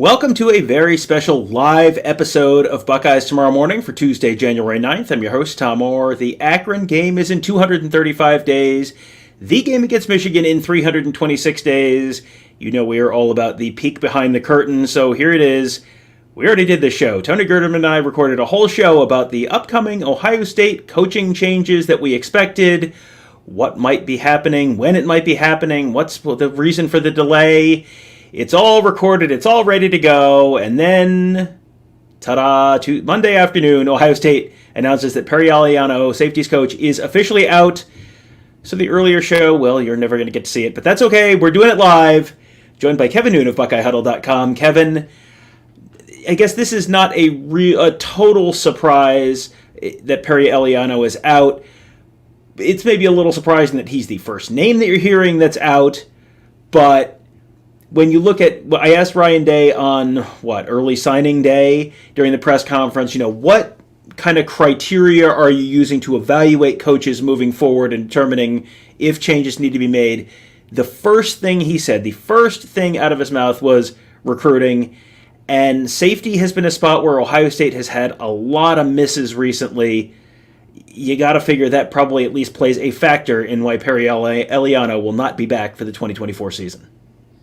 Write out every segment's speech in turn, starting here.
Welcome to a very special live episode of Buckeyes Tomorrow Morning for Tuesday, January 9th. I'm your host, Tom Orr. The Akron game is in 235 days. The game against Michigan in 326 days. You know we are all about the peek behind the curtain, so here it is. We already did the show. Tony Gerderman and I recorded a whole show about the upcoming Ohio State coaching changes that we expected, what might be happening, when it might be happening, what's the reason for the delay. It's all recorded, it's all ready to go, and then, ta-da, Monday afternoon, Ohio State announces that Perry Eliano, safeties coach, is officially out. So the earlier show, well, you're never going to get to see it, but that's okay, we're doing it live. Joined by Kevin Noon of BuckeyeHuddle.com. Kevin, I guess this is not a total surprise that Perry Eliano is out. It's maybe a little surprising that he's the first name that you're hearing that's out, but when you look at, I asked Ryan Day on, early signing day during the press conference, what kind of criteria are you using to evaluate coaches moving forward and determining if changes need to be made? The first thing he said, the first thing out of his mouth was recruiting, and safety has been a spot where Ohio State has had a lot of misses recently. You got to figure that probably at least plays a factor in why Perry Eliano will not be back for the 2024 season.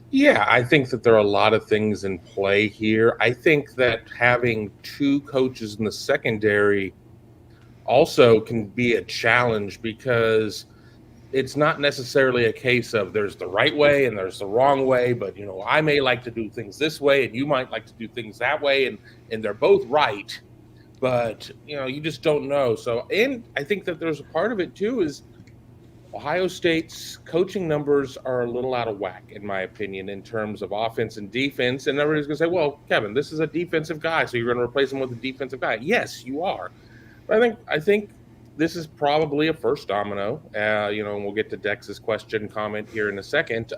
Yeah, I think that there are a lot of things in play here. I think that having two coaches in the secondary also can be a challenge because it's not necessarily a case of there's the right way and there's the wrong way, but, I may like to do things this way and you might like to do things that way, and they're both right, but, you just don't know. So, and I think that there's a part of it, too, is Ohio State's coaching numbers are a little out of whack, in my opinion, in terms of offense and defense. And everybody's going to say, well, Kevin, this is a defensive guy, so you're going to replace him with a defensive guy. Yes, you are. But I think this is probably a first domino. And we'll get to Dex's comment here in a second.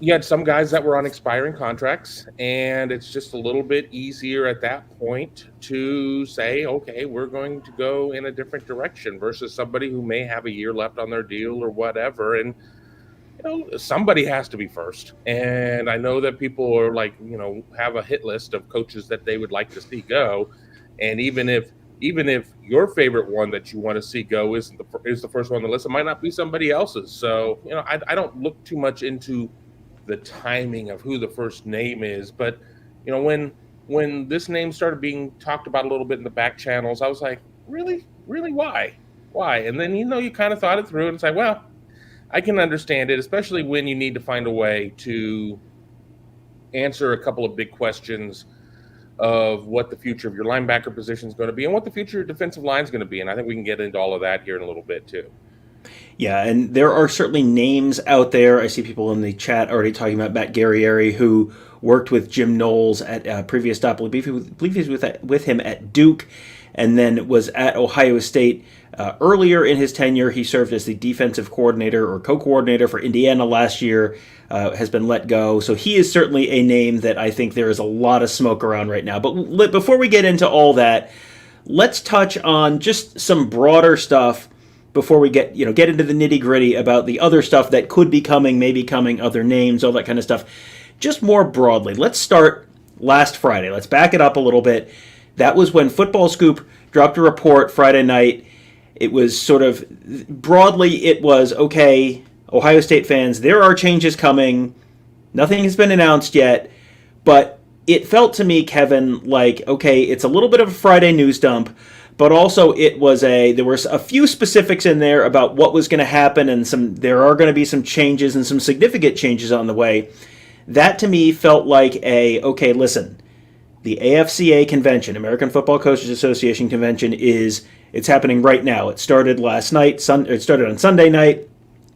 You had some guys that were on expiring contracts, and it's just a little bit easier at that point to say, okay, we're going to go in a different direction versus somebody who may have a year left on their deal or whatever. And, somebody has to be first. And I know that people are have a hit list of coaches that they would like to see go. And even if your favorite one that you want to see go is the first one on the list, it might not be somebody else's. So, I don't look too much into the timing of who the first name is, but when this name started being talked about a little bit in the back channels, I was like, really why and then you kind of thought it through and it's like, well, I can understand it, especially when you need to find a way to answer a couple of big questions of what the future of your linebacker position is going to be and what the future of your defensive line is going to be, and I think we can get into all of that here in a little bit too. Yeah, and there are certainly names out there. I see people in the chat already talking about Matt Guerrieri, who worked with Jim Knowles at a previous stop. I believe he was with him at Duke, and then was at Ohio State. Earlier in his tenure, he served as the defensive coordinator or co-coordinator for Indiana last year, has been let go. So he is certainly a name that I think there is a lot of smoke around right now. But before we get into all that, let's touch on just some broader stuff before we get into the nitty-gritty about the other stuff that could be coming, maybe coming, other names, all that kind of stuff. Just more broadly, let's start last Friday. Let's back it up a little bit. That was when Football Scoop dropped a report Friday night. It was sort of, broadly, it was, okay, Ohio State fans, there are changes coming. Nothing has been announced yet, but it felt to me, Kevin, like, okay, it's a little bit of a Friday news dump, but also there were a few specifics in there about what was going to happen, and there are going to be some changes and some significant changes on the way. That to me felt like okay, listen, the AFCA convention, American Football Coaches Association convention, it's happening right now. It started last night, it started on Sunday night,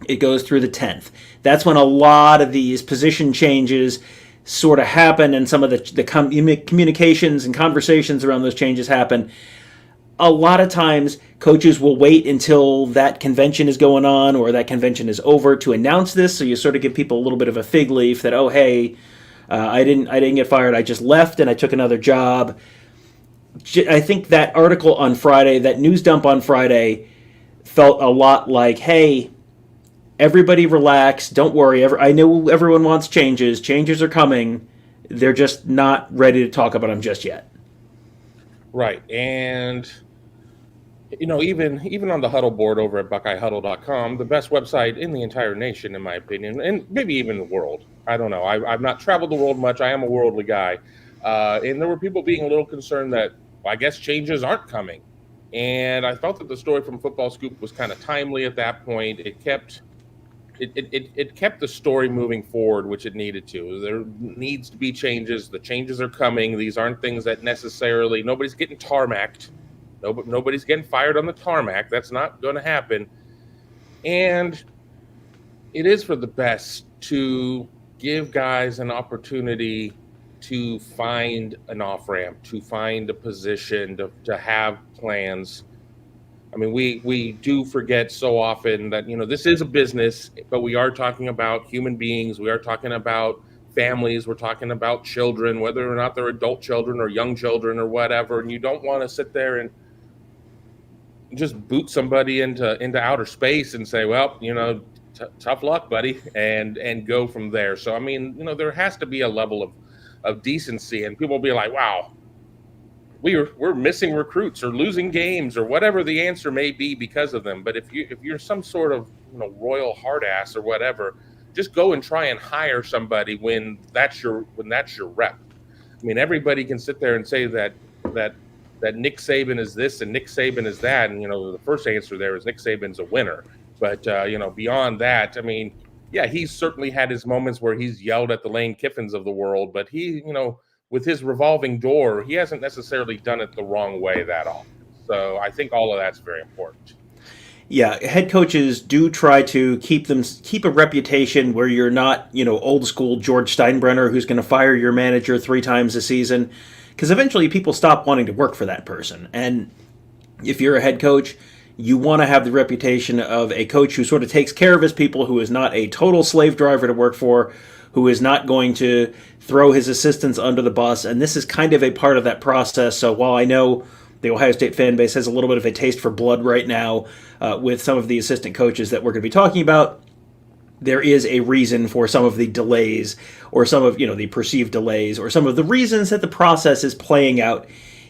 it goes through the 10th. That's when a lot of these position changes sort of happen, and some of the communications and conversations around those changes happen. A lot of times, coaches will wait until that convention is going on or that convention is over to announce this. So you sort of give people a little bit of a fig leaf that, oh, hey, I didn't get fired. I just left and I took another job. I think that article on Friday, that news dump on Friday, felt a lot like, hey, everybody relax. Don't worry. I know everyone wants changes. Changes are coming. they're just not ready to talk about them just yet. Right. And even on the huddle board over at BuckeyeHuddle.com, the best website in the entire nation, in my opinion, and maybe even the world. I don't know. I've not traveled the world much. I am a worldly guy. And there were people being a little concerned that, well, I guess changes aren't coming. And I felt that the story from Football Scoop was kind of timely at that point. It kept the story moving forward, which it needed to. There needs to be changes. The changes are coming. These aren't things that necessarily, nobody's getting tarmacked. Nobody's getting fired on the tarmac. That's not going to happen. And it is for the best to give guys an opportunity to find an off-ramp, to find a position, to have plans. I mean, we do forget so often that, this is a business, but we are talking about human beings. We are talking about families. We're talking about children, whether or not they're adult children or young children or whatever. And you don't want to sit there and just boot somebody into outer space and say, well, tough luck, buddy, and go from there. So, I mean, there has to be a level of decency, and people will be like, wow, we're missing recruits or losing games or whatever the answer may be because of them. But if you're some sort of royal hard ass or whatever, just go and try and hire somebody when that's your rep. I mean, everybody can sit there and say that Nick Saban is this and Nick Saban is that, and the first answer there is Nick Saban's a winner. But beyond that, I mean, yeah, he's certainly had his moments where he's yelled at the Lane Kiffins of the world, but he, with his revolving door, he hasn't necessarily done it the wrong way that often. So I think all of that's very important. Yeah, head coaches do try to keep a reputation where you're not, old school George Steinbrenner who's going to fire your manager 3 times a season, because eventually people stop wanting to work for that person. And if you're a head coach, you want to have the reputation of a coach who sort of takes care of his people, who is not a total slave driver to work for, who is not going to throw his assistants under the bus. And this is kind of a part of that process. So while I know the Ohio State fan base has a little bit of a taste for blood right now with some of the assistant coaches that we're going to be talking about, there is a reason for some of the delays, or some of the perceived delays, or some of the reasons that the process is playing out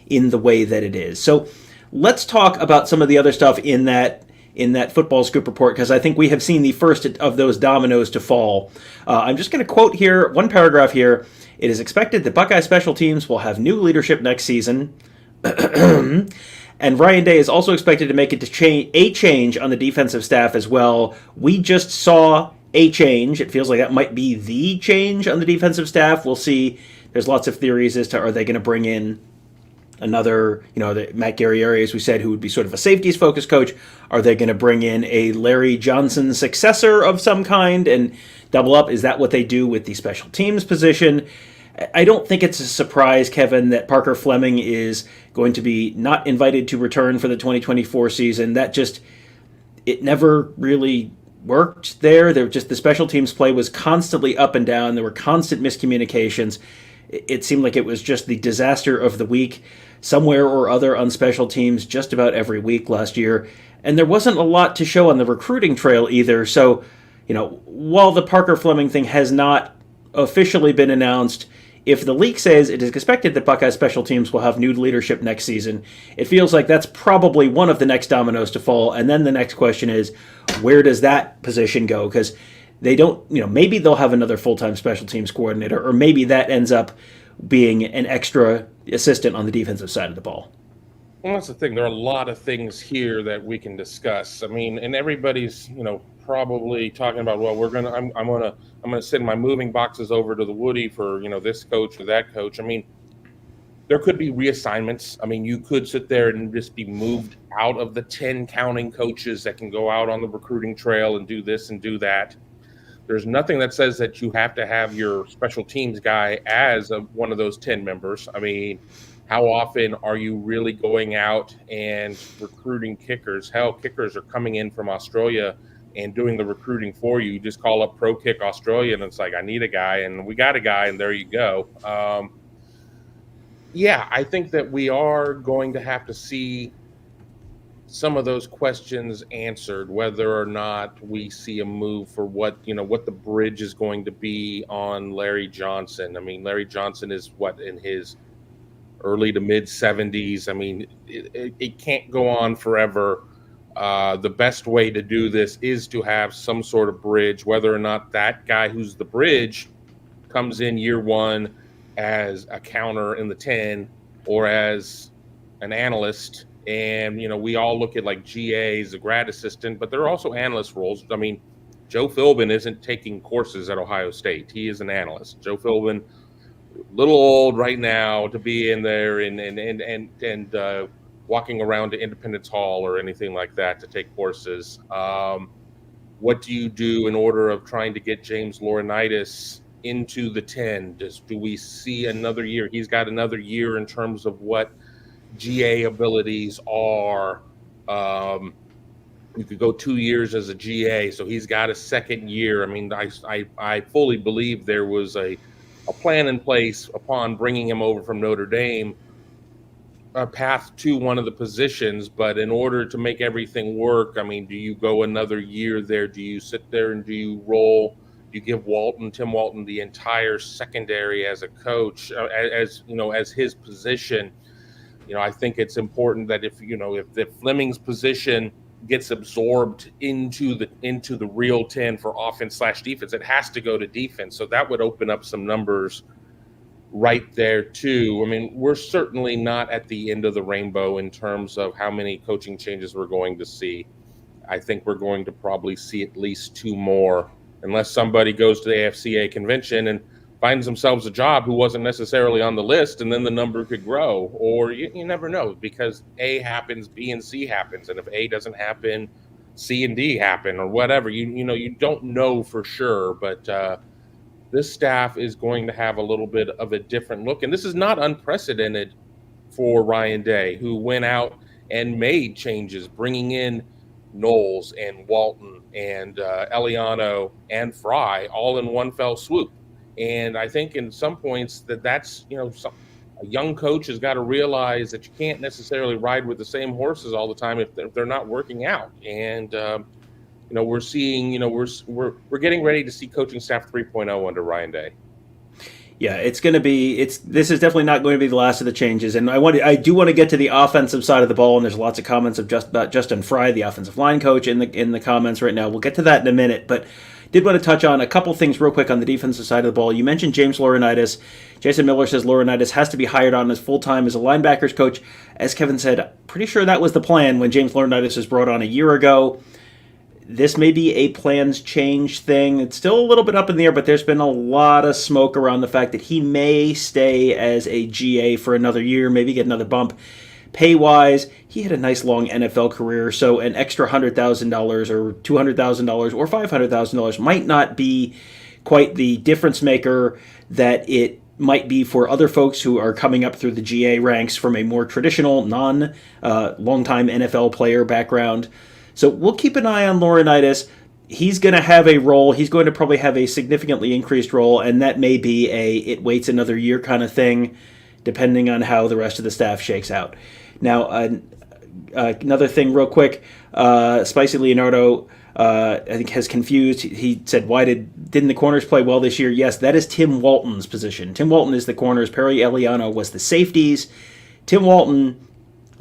in the way that it is. So let's talk about some of the other stuff in that Football Scoop report, because I think we have seen the first of those dominoes to fall. I'm just going to quote here, one paragraph here. It is expected that Buckeye special teams will have new leadership next season. And Ryan Day is also expected to make a change on the defensive staff as well. We just saw a change. It feels like that might be the change on the defensive staff. We'll see. There's lots of theories as to, are they going to bring in another, Matt Guerrieri, as we said, who would be sort of a safeties-focused coach? Are they going to bring in a Larry Johnson successor of some kind and double up? Is that what they do with the special teams position? I don't think it's a surprise, Kevin, that Parker Fleming is going to be not invited to return for the 2024 season. It never really worked there. The special teams play was constantly up and down. There were constant miscommunications. It seemed like it was just the disaster of the week somewhere or other on special teams just about every week last year. And there wasn't a lot to show on the recruiting trail either. So, while the Parker Fleming thing has not officially been announced, if the leak says it is expected that Buckeye special teams will have new leadership next season, it feels like that's probably one of the next dominoes to fall. And then the next question is, where does that position go? Because they don't, maybe they'll have another full-time special teams coordinator, or maybe that ends up being an extra assistant on the defensive side of the ball. Well, that's the thing. There are a lot of things here that we can discuss. I mean, and everybody's, probably talking about, well, I'm gonna send my moving boxes over to the Woody for, this coach or that coach. I mean, there could be reassignments. I mean, you could sit there and just be moved out of the 10 counting coaches that can go out on the recruiting trail and do this and do that. There's nothing that says that you have to have your special teams guy as one of those 10 members. I mean, how often are you really going out and recruiting kickers? Hell, kickers are coming in from Australia and doing the recruiting for you. You just call up Pro Kick Australia, and it's like, I need a guy, and we got a guy, and there you go. Yeah, I think that we are going to have to see some of those questions answered, whether or not we see a move for what the bridge is going to be on Larry Johnson. I mean, Larry Johnson is in his early to mid 70s. I mean, it can't go on forever. The best way to do this is to have some sort of bridge, whether or not that guy who's the bridge comes in year one as a counter in the 10 or as an analyst. And, we all look at like GA as a grad assistant, but there are also analyst roles. I mean, Joe Philbin isn't taking courses at Ohio State. He is an analyst. Joe Philbin, a little old right now to be in there and walking around to Independence Hall or anything like that to take courses. What do you do in order of trying to get James Laurinaitis into the 10? Do we see another year? He's got another year in terms of what GA abilities are. You could go 2 years as a GA, so he's got a second year. I mean, I fully believe there was a plan in place upon bringing him over from Notre Dame, a path to one of the positions. But in order to make everything work, I mean, do you go another year there? Do you sit there and do you roll? Do you give Tim Walton the entire secondary as a coach, as his position? I think it's important that if Fleming's position gets absorbed into the real 10 for offense/defense, it has to go to defense. So that would open up some numbers right there too. I mean, we're certainly not at the end of the rainbow in terms of how many coaching changes we're going to see. I think we're going to probably see at least 2 more, unless somebody goes to the AFCA convention and finds themselves a job who wasn't necessarily on the list, and then the number could grow. Or you never know, because A happens, B and C happens, and if A doesn't happen, C and D happen, or whatever. You don't know for sure, but this staff is going to have a little bit of a different look, and this is not unprecedented for Ryan Day, who went out and made changes, bringing in Knowles and Walton and Eliano and Fry all in one fell swoop. And I think in some points that's a young coach has got to realize that you can't necessarily ride with the same horses all the time if they're not working out. And we're seeing we're getting ready to see coaching staff 3.0 under Ryan Day. Yeah, this is definitely not going to be the last of the changes. And I do want to get to the offensive side of the ball, and there's lots of comments about Justin Fry, the offensive line coach, in the comments right now. We'll get to that in a minute, but did want to touch on a couple things real quick on the defensive side of the ball. You mentioned James Laurinaitis. Jason Miller says Laurinaitis has to be hired on as full-time as a linebackers coach. As Kevin said, pretty sure that was the plan when James Laurinaitis was brought on a year ago. This may be a plans change thing. It's still a little bit up in the air, but there's been a lot of smoke around the fact that he may stay as a GA for another year, maybe get another bump. Pay-wise, he had a nice long NFL career, so an extra $100,000 or $200,000 or $500,000 might not be quite the difference maker that it might be for other folks who are coming up through the GA ranks from a more traditional, long-time NFL player background. So we'll keep an eye on Laurinaitis. He's going to have a role. He's going to probably have a significantly increased role, and that may be it waits another year kind of thing, depending on how the rest of the staff shakes out. Now, another thing real quick, Spicy Leonardo, I think, has confused. He said, didn't the corners play well this year? Yes, that is Tim Walton's position. Tim Walton is the corners. Perry Eliano was the safeties. Tim Walton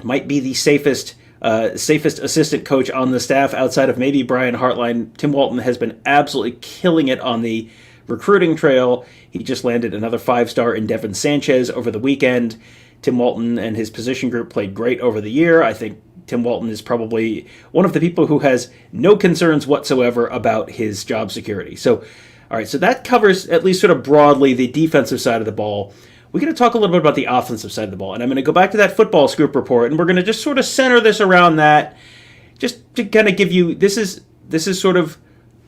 might be the safest assistant coach on the staff outside of maybe Brian Hartline. Tim Walton has been absolutely killing it on the recruiting trail. He just landed another 5-star in Devin Sanchez over the weekend. Tim Walton and his position group played great over the year. I think Tim Walton is probably one of the people who has no concerns whatsoever about his job security. So, all right, so that covers at least sort of broadly the defensive side of the ball. We're going to talk a little bit about the offensive side of the ball, and I'm going to go back to that football scoop report, and we're going to just sort of center this around that, just to kind of give you, this is sort of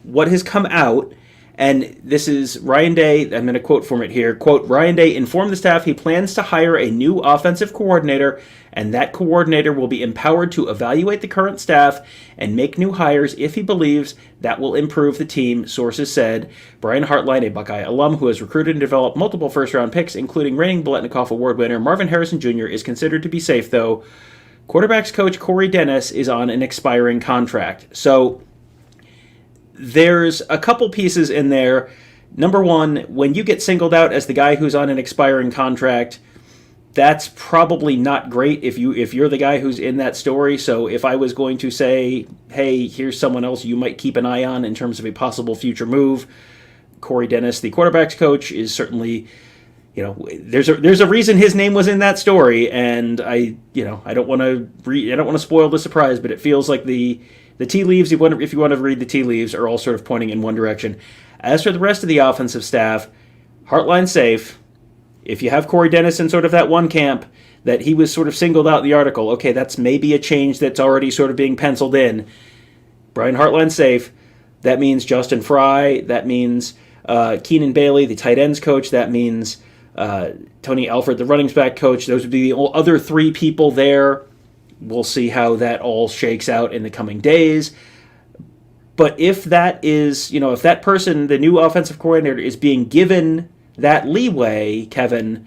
what has come out. And this is Ryan Day. I'm going to quote from it here. Quote, Ryan Day informed the staff he plans to hire a new offensive coordinator, and that coordinator will be empowered to evaluate the current staff and make new hires if he believes that will improve the team, sources said. Brian Hartline, a Buckeye alum who has recruited and developed multiple first-round picks, including reigning Biletnikoff Award winner Marvin Harrison Jr., is considered to be safe, though. Quarterbacks coach Corey Dennis is on an expiring contract. So there's a couple pieces in there. Number one, when you get singled out as the guy who's on an expiring contract, that's probably not great if you're the guy who's in that story. So if I was going to say, hey, here's someone else you might keep an eye on in terms of a possible future move, Corey Dennis, the quarterbacks coach, is certainly, there's a reason his name was in that story, and I don't want to spoil the surprise, but it feels like the tea leaves, if you want to read the tea leaves, are all sort of pointing in one direction. As for the rest of the offensive staff, Hartline safe. If you have Corey Dennis in sort of that one camp that he was sort of singled out in the article, okay, that's maybe a change that's already sort of being penciled in. Brian Hartline safe. That means Justin Fry. That means Keenan Bailey, the tight ends coach. That means Tony Alford, the running back coach. Those would be the other three people there. We'll see how that all shakes out in the coming days. But if that is, if that person, the new offensive coordinator, is being given that leeway, Kevin,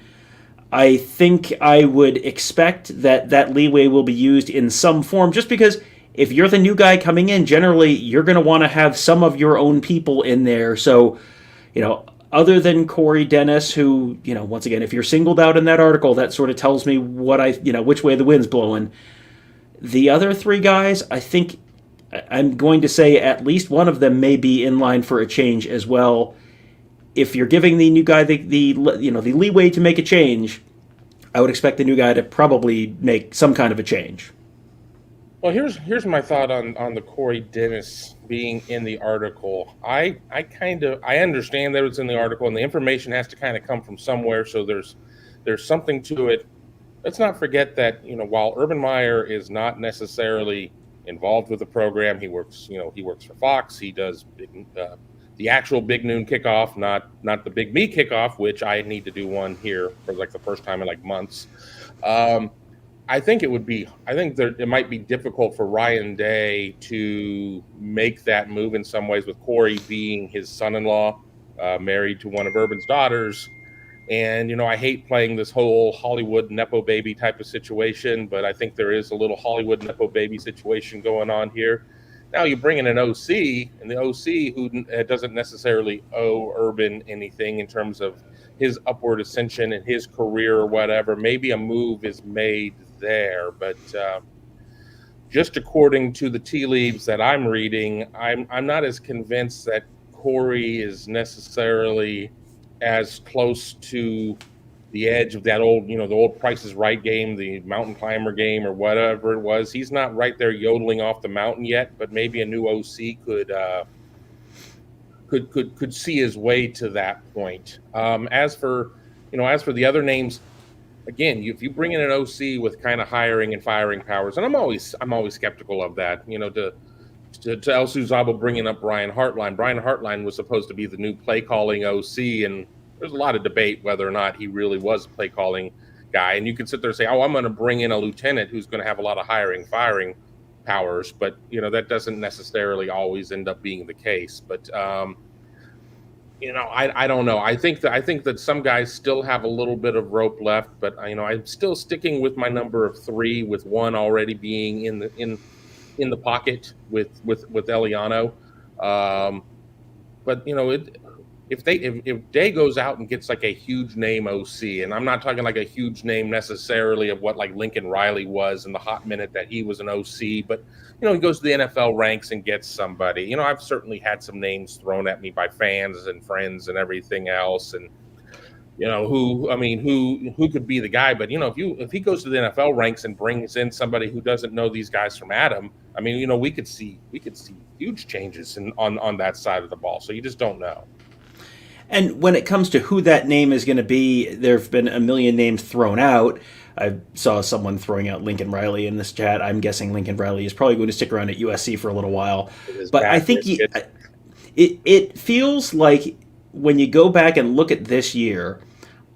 I think I would expect that leeway will be used in some form, just because if you're the new guy coming in, generally you're going to want to have some of your own people in there. So, other than Corey Dennis, who, once again, if you're singled out in that article, that sort of tells me which way the wind's blowing. The other three guys, I think I'm going to say at least one of them may be in line for a change as well. If you're giving the new guy the leeway to make a change, I would expect the new guy to probably make some kind of a change. Well, here's my thought on the Corey Dennis being in the article. I understand that it's in the article, and the information has to kind of come from somewhere. So there's something to it. Let's not forget that while Urban Meyer is not necessarily involved with the program, he works for Fox. He does the actual Big Noon kickoff, not the Big Me kickoff, which I need to do one here for like the first time in like months. I think it might be difficult for Ryan Day to make that move in some ways, with Corey being his son-in-law, married to one of Urban's daughters. And, I hate playing this whole Hollywood Nepo baby type of situation, but I think there is a little Hollywood Nepo baby situation going on here. Now you bring in an OC, and the OC who doesn't necessarily owe Urban anything in terms of his upward ascension in his career or whatever. Maybe a move is made there, but just according to the tea leaves that I'm reading, I'm not as convinced that Corey is necessarily as close to the edge of that old, the old Price is Right game, the mountain climber game, or whatever it was. He's not right there yodeling off the mountain yet, but maybe a new OC could see his way to that point. As for the other names, again, if you bring in an OC with kind of hiring and firing powers, and I'm always skeptical of that. To El Suzabo bringing up Brian Hartline. Brian Hartline was supposed to be the new play calling OC, and there's a lot of debate whether or not he really was a play calling guy. And you can sit there and say, I'm going to bring in a lieutenant who's going to have a lot of hiring, firing powers, but that doesn't necessarily always end up being the case. But I don't know. I think that some guys still have a little bit of rope left, but I'm still sticking with my number of 3, with one already being in the pocket with Eliano. But if Day goes out and gets like a huge name OC, and I'm not talking like a huge name necessarily of what like Lincoln Riley was in the hot minute that he was an OC, but he goes to the NFL ranks and gets somebody. I've certainly had some names thrown at me by fans and friends and everything else, and who could be the guy? But if he goes to the NFL ranks and brings in somebody who doesn't know these guys from Adam, we could see huge changes on that side of the ball. So you just don't know. And when it comes to who that name is going to be, there have been a million names thrown out. I saw someone throwing out Lincoln Riley in this chat. I'm guessing Lincoln Riley is probably going to stick around at USC for a little while. But I think it feels like when you go back and look at this year,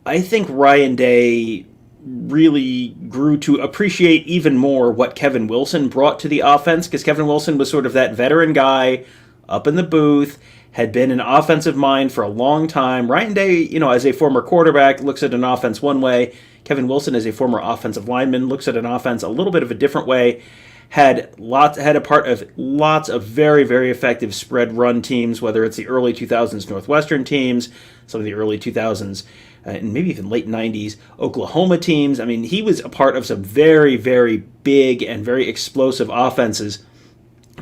I think Ryan Day really grew to appreciate even more what Kevin Wilson brought to the offense, because Kevin Wilson was sort of that veteran guy up in the booth, had been an offensive mind for a long time. Ryan Day, as a former quarterback, looks at an offense one way. Kevin Wilson, as a former offensive lineman, looks at an offense a little bit of a different way. Had a part of lots of very, very effective spread run teams, whether it's the early 2000s Northwestern teams, some of the early 2000s, and maybe even late 90s Oklahoma teams. I mean, he was a part of some very, very big and very explosive offenses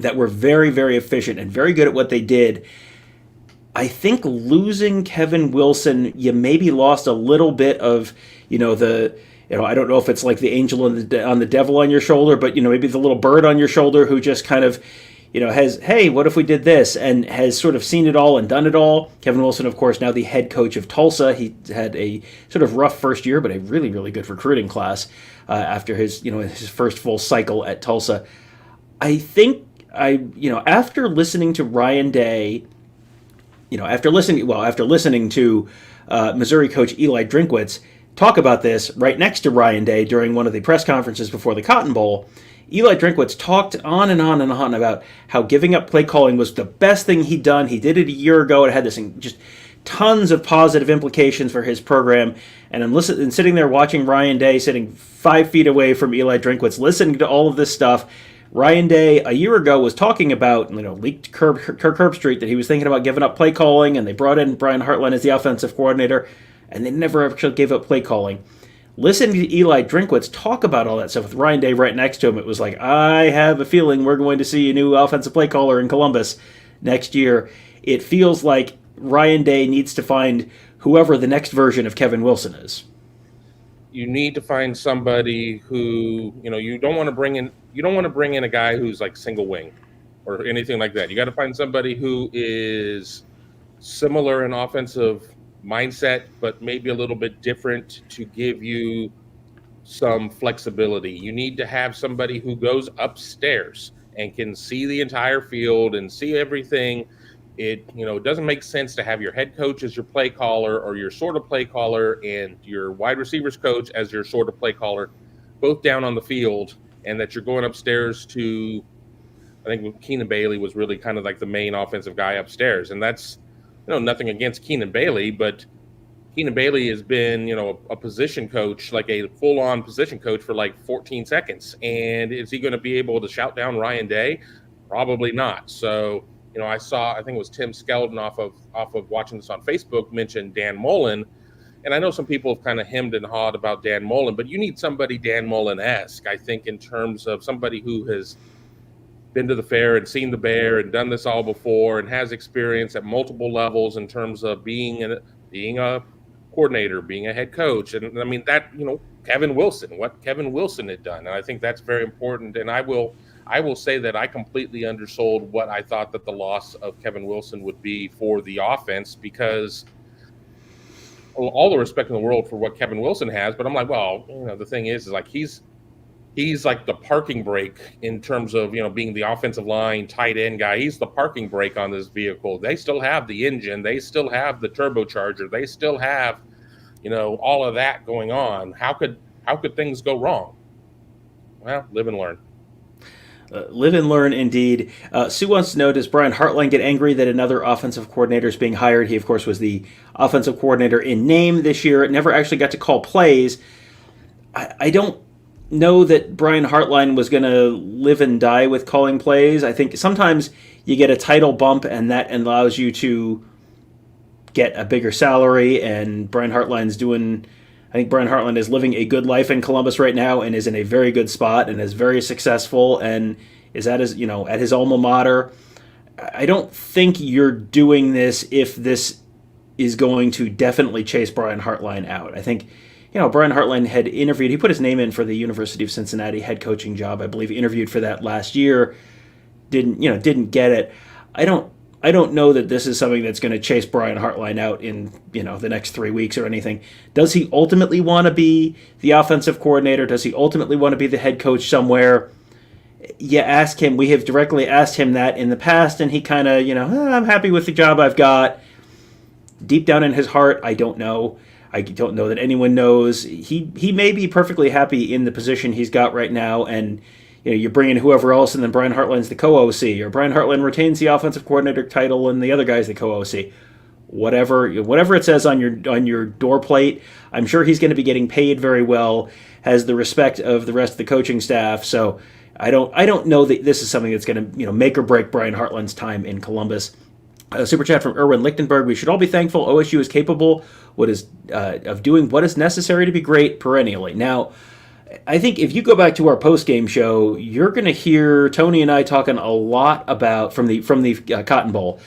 that were very, very efficient and very good at what they did. I think losing Kevin Wilson, you maybe lost a little bit of, I don't know if it's like the angel on the devil on your shoulder, but, maybe the little bird on your shoulder who just kind of, has, hey, what if we did this? And has sort of seen it all and done it all. Kevin Wilson, of course, now the head coach of Tulsa. He had a sort of rough first year, but a really, really good recruiting class after his first full cycle at Tulsa. I think after listening to Ryan Day, after listening to Missouri coach Eli Drinkwitz talk about this right next to Ryan Day during one of the press conferences before the Cotton Bowl, Eli Drinkwitz talked on and on and on about how giving up play calling was the best thing he'd done. He did it a year ago. It had this just tons of positive implications for his program. And I'm sitting there watching Ryan Day, sitting 5 feet away from Eli Drinkwitz, listening to all of this stuff. Ryan Day a year ago was talking about, leaked Kirk Herbstreit that he was thinking about giving up play calling, and they brought in Brian Hartline as the offensive coordinator, and they never actually gave up play calling. Listening to Eli Drinkwitz talk about all that stuff with Ryan Day right next to him, it was like, I have a feeling we're going to see a new offensive play caller in Columbus next year. It feels like Ryan Day needs to find whoever the next version of Kevin Wilson is. You need to find somebody who, you don't want to bring in a guy who's like single wing or anything like that. You got to find somebody who is similar in offensive mindset, but maybe a little bit different to give you some flexibility. You need to have somebody who goes upstairs and can see the entire field and see everything. It doesn't make sense to have your head coach as your play caller or your sort of play caller and your wide receivers coach as your sort of play caller, both down on the field, and that you're going upstairs to, I think Keenan Bailey was really kind of like the main offensive guy upstairs. And that's, nothing against Keenan Bailey, but Keenan Bailey has been, a position coach, like a full-on position coach for like 14 seconds. And is he going to be able to shout down Ryan Day? Probably not. So, I think it was Tim Skeldon off of watching this on Facebook mention Dan Mullen. And I know some people have kind of hemmed and hawed about Dan Mullen, but you need somebody Dan Mullen-esque, I think, in terms of somebody who has been to the fair and seen the bear and done this all before and has experience at multiple levels in terms of being a coordinator, being a head coach. And I mean that, Kevin Wilson, what Kevin Wilson had done. And I think that's very important. And I will say that I completely undersold what I thought that the loss of Kevin Wilson would be for the offense, because all the respect in the world for what Kevin Wilson has, but I'm like, well, the thing is like he's like the parking brake in terms of, being the offensive line tight end guy. He's the parking brake on this vehicle. They still have the engine. They still have the turbocharger. They still have, all of that going on. How could things go wrong? Well, live and learn. Live and learn, indeed. Sue wants to know, does Brian Hartline get angry that another offensive coordinator is being hired? He, of course, was the offensive coordinator in name this year. Never actually got to call plays. I don't know that Brian Hartline was going to live and die with calling plays. I think sometimes you get a title bump, and that allows you to get a bigger salary, and Brian Hartline is living a good life in Columbus right now and is in a very good spot and is very successful and is at his alma mater. I don't think you're doing this if this is going to definitely chase Brian Hartline out. I think, Brian Hartline had interviewed, he put his name in for the University of Cincinnati head coaching job. I believe he interviewed for that last year. Didn't get it. I don't know that this is something that's going to chase Brian Hartline out in, the next 3 weeks or anything. Does he ultimately want to be the offensive coordinator? Does he ultimately want to be the head coach somewhere? You ask him. We have directly asked him that in the past, and he kind of, I'm happy with the job I've got. Deep down in his heart, I don't know. I don't know that anyone knows. He may be perfectly happy in the position he's got right now, and you bring in whoever else, and then Brian Hartline's the co-OC, or Brian Hartline retains the offensive coordinator title, and the other guy's the co-OC. Whatever it says on your door plate, I'm sure he's going to be getting paid very well, has the respect of the rest of the coaching staff. So I don't know that this is something that's going to make or break Brian Hartline's time in Columbus. Super chat from Erwin Lichtenberg. We should all be thankful OSU is capable of doing what is necessary to be great perennially. Now, I think if you go back to our post-game show, you're going to hear Tony and I talking a lot about from the Cotton Bowl.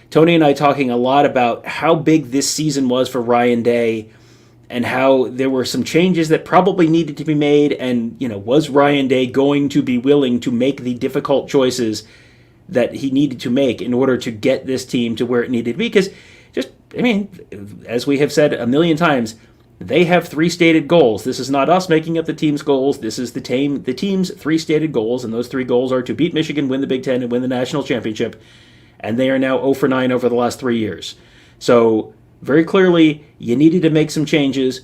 Tony and I talking a lot about how big this season was for Ryan Day, and how there were some changes that probably needed to be made, and was Ryan Day going to be willing to make the difficult choices that he needed to make in order to get this team to where it needed to be? Because as we have said a million times, they have 3 stated goals. This is not us making up the team's goals. This is the team's 3 stated goals, and those 3 goals are to beat Michigan, win the Big Ten, and win the national championship. And they are now 0 for 9 over the last 3 years. So very clearly, you needed to make some changes.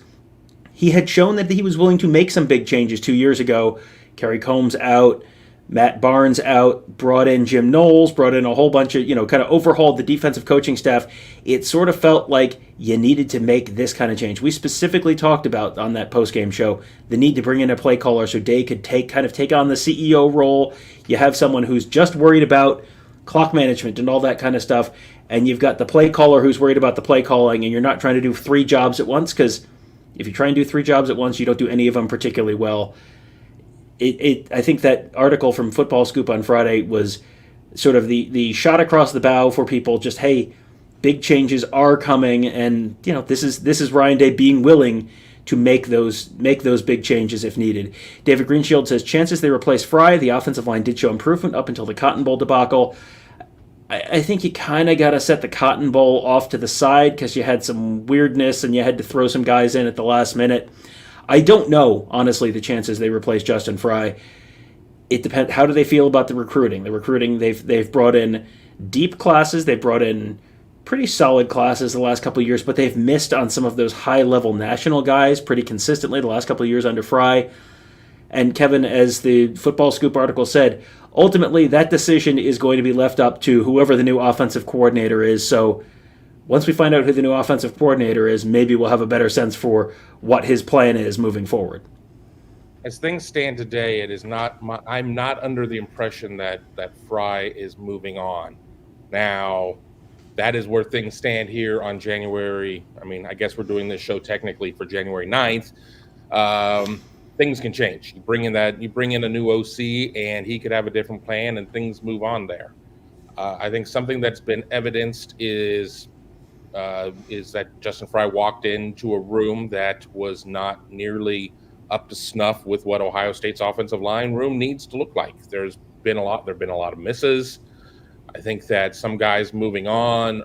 He had shown that he was willing to make some big changes 2 years ago. Kerry Combs out, Matt Barnes out, brought in Jim Knowles, brought in a whole bunch of, kind of overhauled the defensive coaching staff. It sort of felt like you needed to make this kind of change. We specifically talked about on that post-game show the need to bring in a play caller so Day could take on the CEO role. You have someone who's just worried about clock management and all that kind of stuff, and you've got the play caller who's worried about the play calling, and you're not trying to do 3 jobs at once, because if you try and do 3 jobs at once, you don't do any of them particularly well. I think that article from Football Scoop on Friday was sort of the shot across the bow for people, just, hey, big changes are coming, and this is Ryan Day being willing to make those big changes if needed. David Greenshield says, chances they replace Fry. The offensive line did show improvement up until the Cotton Bowl debacle. I think you kind of got to set the Cotton Bowl off to the side because you had some weirdness and you had to throw some guys in at the last minute. I don't know, honestly, the chances they replace Justin Fry. It depends. How do they feel about the recruiting? The recruiting, they've brought in deep classes. They've brought in pretty solid classes the last couple of years, but they've missed on some of those high-level national guys pretty consistently the last couple of years under Fry. And Kevin, as the Football Scoop article said, ultimately that decision is going to be left up to whoever the new offensive coordinator is. So once we find out who the new offensive coordinator is, maybe we'll have a better sense for what his plan is moving forward. As things stand today, I'm not under the impression that Fry is moving on. Now, that is where things stand here on January. I guess we're doing this show technically for January 9th. Things can change. You bring in a new OC, and he could have a different plan, and things move on there. I think something that's been evidenced is that Justin Fry walked into a room that was not nearly up to snuff with what Ohio State's offensive line room needs to look like. There've been a lot of misses. I think that some guys moving on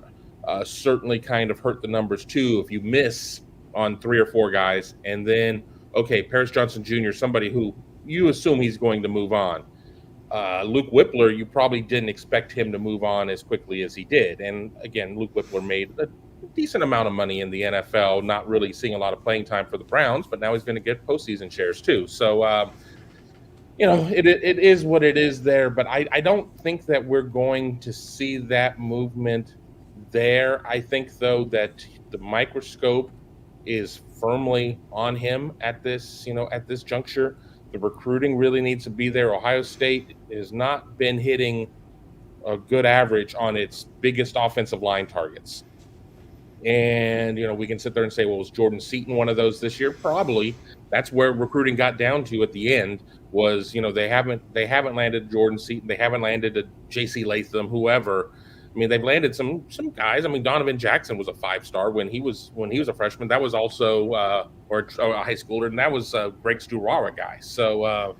certainly kind of hurt the numbers too. If you miss on 3 or 4 guys, and then Paris Johnson Jr., somebody who you assume he's going to move on. Luke Whippler, you probably didn't expect him to move on as quickly as he did. And again, Luke Whippler made a decent amount of money in the NFL, not really seeing a lot of playing time for the Browns, but now he's going to get postseason shares too. So, it is what it is there. But I don't think that we're going to see that movement there. I think, though, that the microscope is firmly on him at this juncture. The recruiting really needs to be there. Ohio State has not been hitting a good average on its biggest offensive line targets. And, we can sit there and say, well, was Jordan Seaton one of those this year? Probably. That's where recruiting got down to at the end was, they haven't landed Jordan Seaton. They haven't landed a J.C. Latham, whoever. They've landed some guys. Donovan Jackson was a 5-star when he was a freshman. That was also or a high schooler, and that was Greg Sturara guy. So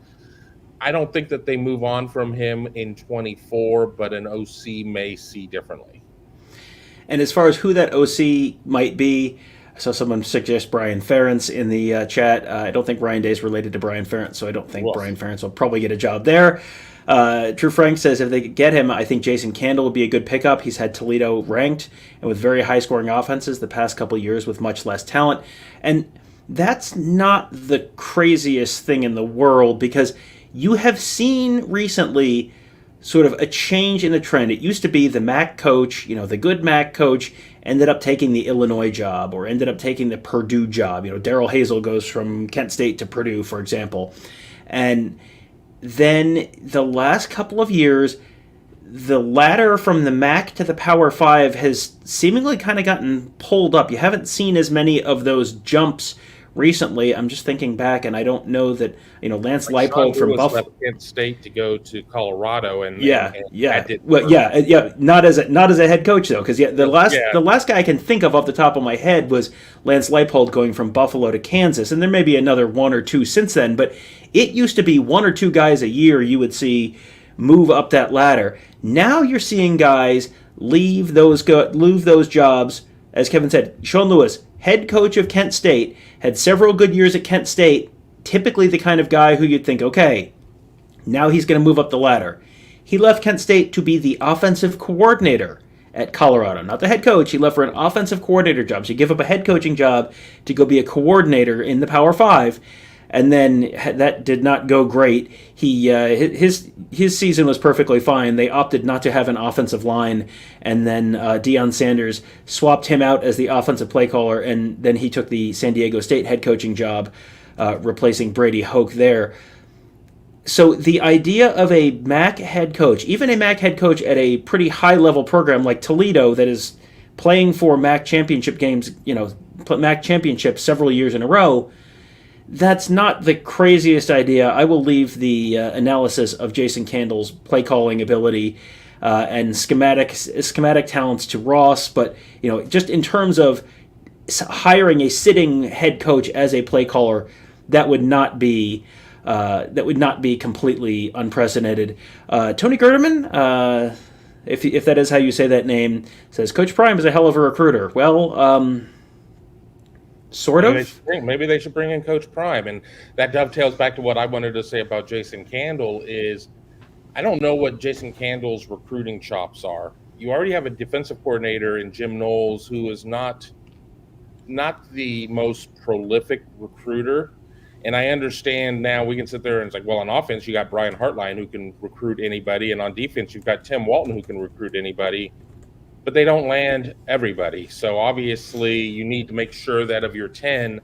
I don't think that they move on from him in 24, but an OC may see differently. And as far as who that OC might be, I saw someone suggest Brian Ferentz in the chat. I don't think Ryan Day is related to Brian Ferentz, so I don't think Brian Ferentz will probably get a job there. True Frank says if they get him, I think Jason Candle would be a good pickup. He's had Toledo ranked and with very high-scoring offenses the past couple of years with much less talent. And that's not the craziest thing in the world because you have seen recently sort of a change in the trend. It used to be the MAC coach, the good MAC coach ended up taking the Illinois job or ended up taking the Purdue job. Darrell Hazel goes from Kent State to Purdue, for example. And then the last couple of years, the ladder from the MAC to the Power 5 has seemingly kind of gotten pulled up. You haven't seen as many of those jumps recently. I'm just thinking back, and I don't know that Lance Leipold from Buffalo, left Kent State to go to Colorado, and not as a head coach though, because the last guy I can think of off the top of my head was Lance Leipold going from Buffalo to Kansas, and there may be another one or two since then, but it used to be one or two guys a year you would see move up that ladder. Now you're seeing guys leave those jobs. As Kevin said, Sean Lewis, head coach of Kent State, had several good years at Kent State, typically the kind of guy who you'd think, okay, now he's going to move up the ladder. He left Kent State to be the offensive coordinator at Colorado, not the head coach. He left for an offensive coordinator job. So you give up a head coaching job to go be a coordinator in the Power 5, and then that did not go great. His season was perfectly fine. They opted not to have an offensive line, and then Deion Sanders swapped him out as the offensive play caller, and then he took the San Diego State head coaching job, replacing Brady Hoke there. So the idea of a MAC head coach, even a MAC head coach at a pretty high-level program like Toledo that is playing for MAC championship games, MAC championships several years in a row, that's not the craziest idea. I will leave the analysis of Jason Candle's play calling ability and schematic talents to Ross, but just in terms of hiring a sitting head coach as a play caller, that would not be completely unprecedented. Tony Gerdeman, if that is how you say that name, says Coach Prime is a hell of a recruiter. Well. Sort of. Maybe they should bring in Coach Prime, and that dovetails back to what I wanted to say about Jason Candle. Is I don't know what Jason Candle's recruiting chops are. You already have a defensive coordinator in Jim Knowles who is not the most prolific recruiter, and I understand now we can sit there and it's like, well, on offense you got Brian Hartline who can recruit anybody, and on defense you've got Tim Walton who can recruit anybody. But they don't land everybody. So obviously you need to make sure that of your 10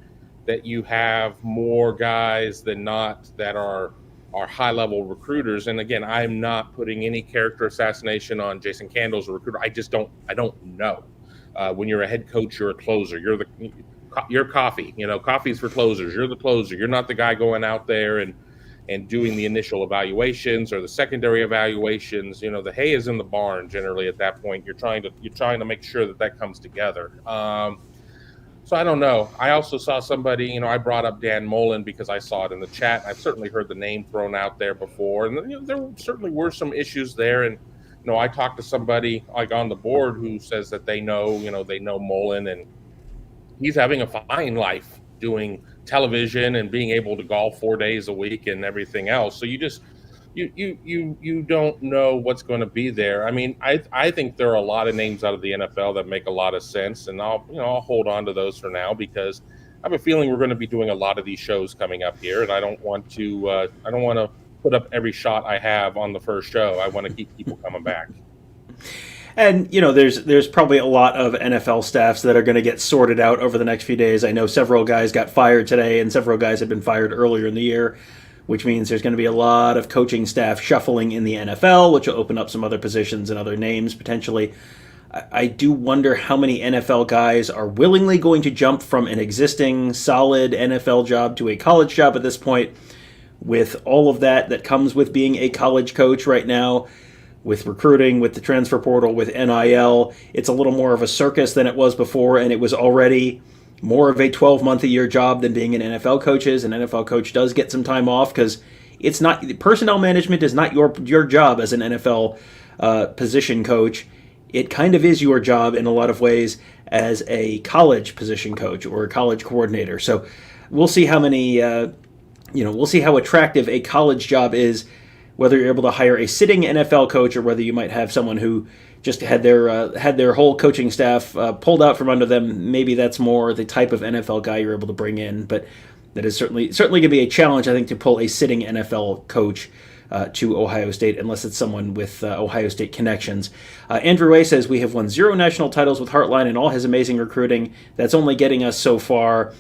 that you have more guys than not that are high-level recruiters. And again, I'm not putting any character assassination on Jason Candle as a recruiter. I don't know. When you're a head coach, you're a closer. You're coffee. Coffee's for closers. You're the closer. You're not the guy going out there and doing the initial evaluations or the secondary evaluations. The hay is in the barn generally at that point. You're trying to make sure that comes together. So I don't know. I also saw somebody, I brought up Dan Mullen because I saw it in the chat. I've certainly heard the name thrown out there before, and there certainly were some issues there. And I talked to somebody like on the board who says that they know Mullen, and he's having a fine life doing television and being able to golf 4 days a week and everything else. So you don't know what's going to be there. I mean, I think there are a lot of names out of the NFL that make a lot of sense, and I'll hold on to those for now because I have a feeling we're going to be doing a lot of these shows coming up here, and I don't want to put up every shot I have on the first show. I want to keep people coming back. And, there's probably a lot of NFL staffs that are going to get sorted out over the next few days. I know several guys got fired today, and several guys have been fired earlier in the year, which means there's going to be a lot of coaching staff shuffling in the NFL, which will open up some other positions and other names potentially. I do wonder how many NFL guys are willingly going to jump from an existing solid NFL job to a college job at this point, with all of that comes with being a college coach right now. With recruiting, with the transfer portal, with NIL, it's a little more of a circus than it was before, and it was already more of a 12-month-a-year job than being an NFL coach is. An NFL coach does get some time off because it's not personnel management is not your job as an NFL position coach. It kind of is your job in a lot of ways as a college position coach or a college coordinator. So we'll see how many, we'll see how attractive a college job is, whether you're able to hire a sitting NFL coach or whether you might have someone who just had their whole coaching staff pulled out from under them. Maybe that's more the type of NFL guy you're able to bring in. But that is certainly going to be a challenge, I think, to pull a sitting NFL coach to Ohio State, unless it's someone with Ohio State connections. Andrew A. says, we have won 0 national titles with Hartline and all his amazing recruiting. That's only getting us so far.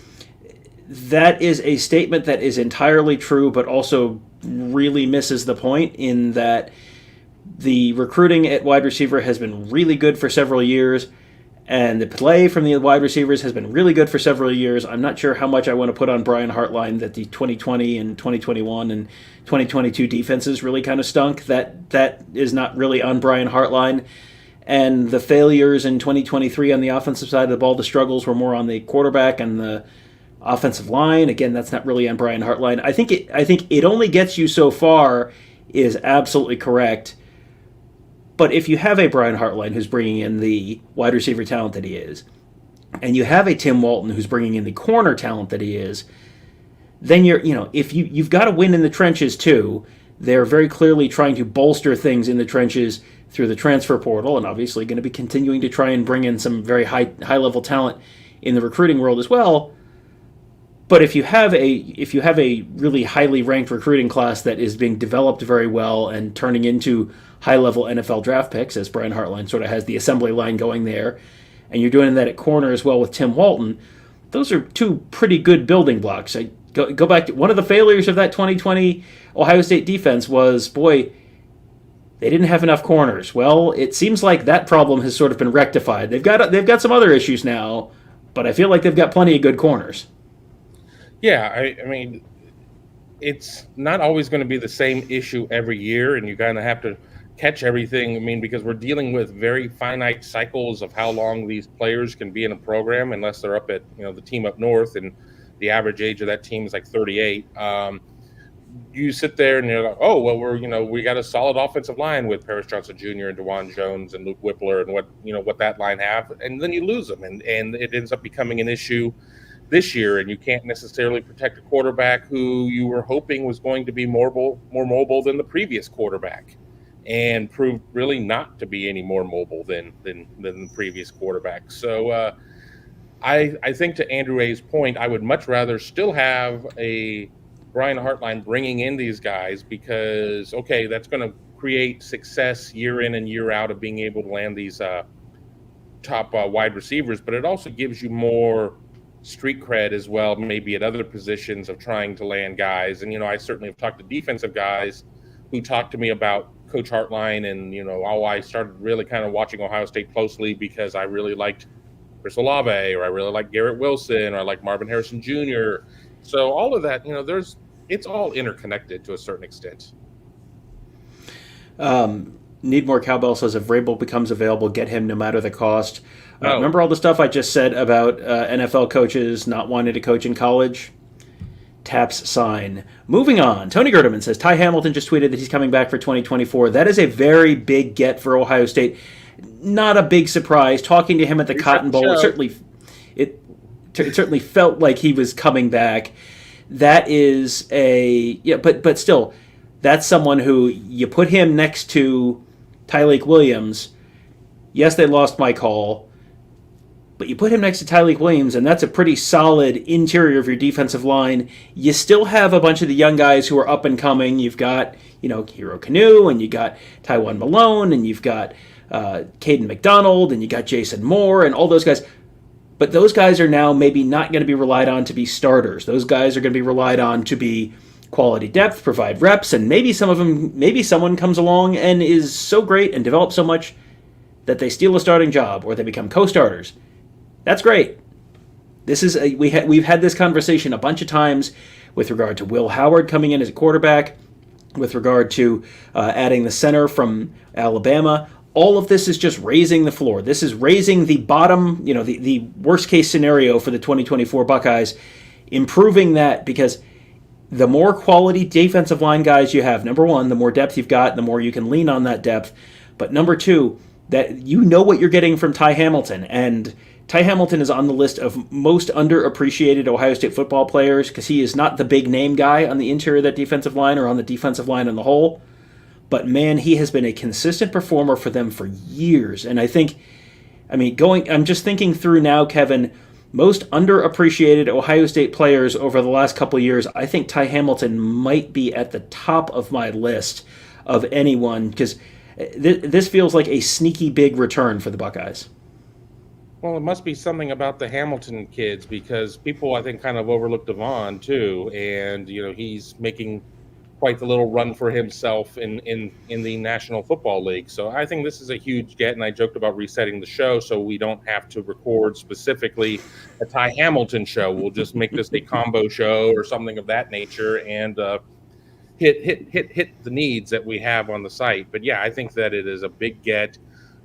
That is a statement that is entirely true, but also really misses the point in that the recruiting at wide receiver has been really good for several years, and the play from the wide receivers has been really good for several years. I'm not sure how much I want to put on Brian Hartline that the 2020 and 2021 and 2022 defenses really kind of stunk. That is not really on Brian Hartline. And the failures in 2023 on the offensive side of the ball, the struggles were more on the quarterback and the offensive line. Again, that's not really on Brian Hartline. I think it only gets you so far is absolutely correct. But if you have a Brian Hartline who's bringing in the wide receiver talent that he is, and you have a Tim Walton who's bringing in the corner talent that he is, then if you've got to win in the trenches too. They're very clearly trying to bolster things in the trenches through the transfer portal, and obviously going to be continuing to try and bring in some very high level talent in the recruiting world as well. But if you have a really highly ranked recruiting class that is being developed very well and turning into high-level NFL draft picks, as Brian Hartline sort of has the assembly line going there, and you're doing that at corner as well with Tim Walton, those are two pretty good building blocks. I go back to one of the failures of that 2020 Ohio State defense was, boy, they didn't have enough corners. Well, it seems like that problem has sort of been rectified. They've got some other issues now, but I feel like they've got plenty of good corners. Yeah, I mean, it's not always going to be the same issue every year, and you kind of have to catch everything. I mean, because we're dealing with very finite cycles of how long these players can be in a program, unless they're up at the team up north, and the average age of that team is like 38. You sit there and you're like, oh well, we got a solid offensive line with Paris Johnson Jr. and DeJuan Jones and Luke Whippler and what that line have, and then you lose them, and it ends up becoming an issue this year, and you can't necessarily protect a quarterback who you were hoping was going to be more mobile than the previous quarterback, and proved really not to be any more mobile than the previous quarterback. So I think, to Andrew A's point, I would much rather still have a Brian Hartline bringing in these guys, because okay, that's going to create success year in and year out of being able to land these top wide receivers, but it also gives you more street cred as well, maybe at other positions of trying to land guys. And I certainly have talked to defensive guys who talked to me about Coach Hartline, and I started really kind of watching Ohio State closely because I really liked Chris Olave, or I really liked Garrett Wilson, or I like Marvin Harrison Jr. So all of that, it's all interconnected to a certain extent. Need More Cowbell says, if Vrabel becomes available, get him no matter the cost. Remember all the stuff I just said about NFL coaches not wanting to coach in college? Taps sign. Moving on. Tony Gerdeman says, Ty Hamilton just tweeted that he's coming back for 2024. That is a very big get for Ohio State. Not a big surprise. Talking to him at the Cotton Bowl, it certainly felt like he was coming back. That is but still, that's someone who you put him next to Tyleik Williams. Yes, they lost Mike Hall, but you put him next to Tyleik Williams, and that's a pretty solid interior of your defensive line. You still have a bunch of the young guys who are up and coming. You've got, Hero Kanu, and you got Tywone Malone, and you've got Caden McDonald, and you got Jason Moore, and all those guys. But those guys are now maybe not going to be relied on to be starters. Those guys are going to be relied on to be quality depth, provide reps, and maybe someone comes along and is so great and develops so much that they steal a starting job or they become co-starters. That's great. We've had this conversation a bunch of times with regard to Will Howard coming in as a quarterback, with regard to adding the center from Alabama. All of this is just raising the floor. This is raising the bottom, the worst case scenario for the 2024 Buckeyes, improving that, because the more quality defensive line guys you have, number one, the more depth you've got, the more you can lean on that depth. But number two, that what you're getting from Ty Hamilton. And Ty Hamilton is on the list of most underappreciated Ohio State football players, because he is not the big name guy on the interior of that defensive line or on the defensive line on the whole. But man, he has been a consistent performer for them for years. And I'm just thinking through now, Kevin, most underappreciated Ohio State players over the last couple of years, I think Ty Hamilton might be at the top of my list of anyone because this feels like a sneaky big return for the Buckeyes. Well, it must be something about the Hamilton kids because people, I think, kind of overlooked Devon too, and he's making quite the little run for himself in the National Football League. So I think this is a huge get, and I joked about resetting the show so we don't have to record specifically a Ty Hamilton show. We'll just make this a combo show or something of that nature, and hit the needs that we have on the site. But yeah, I think that it is a big get.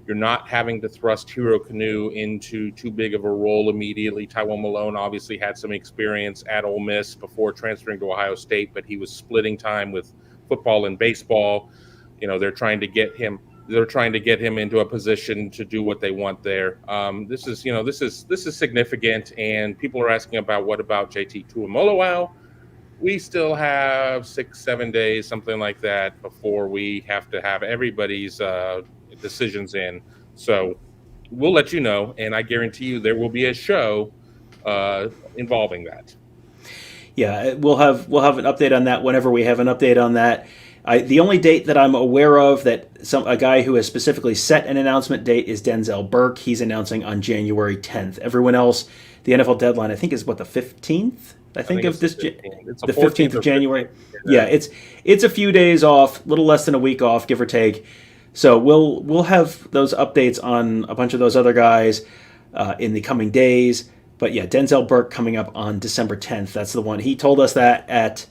You're not having to thrust Hero Canoe into too big of a role immediately. Tywone Malone obviously had some experience at Ole Miss before transferring to Ohio State, but he was splitting time with football and baseball. They're trying to get him into a position to do what they want there. This is significant, and people are asking about what about JT Tuimoloau. We still have 6-7 days, something like that, before we have to have everybody's decisions in. So we'll let you know, and I guarantee you there will be a show involving that. Yeah, we'll have an update on that whenever we have an update on that. The only date that I'm aware of that a guy who has specifically set an announcement date is Denzel Burke. He's announcing on January 10th. Everyone else, the NFL deadline, I think, is what, the 15th? I think of this, the 15th of January. Yeah, it's a few days off, a little less than a week off, give or take. So we'll have those updates on a bunch of those other guys in the coming days. But yeah, Denzel Burke coming up on December 10th. That's the one. He told us that at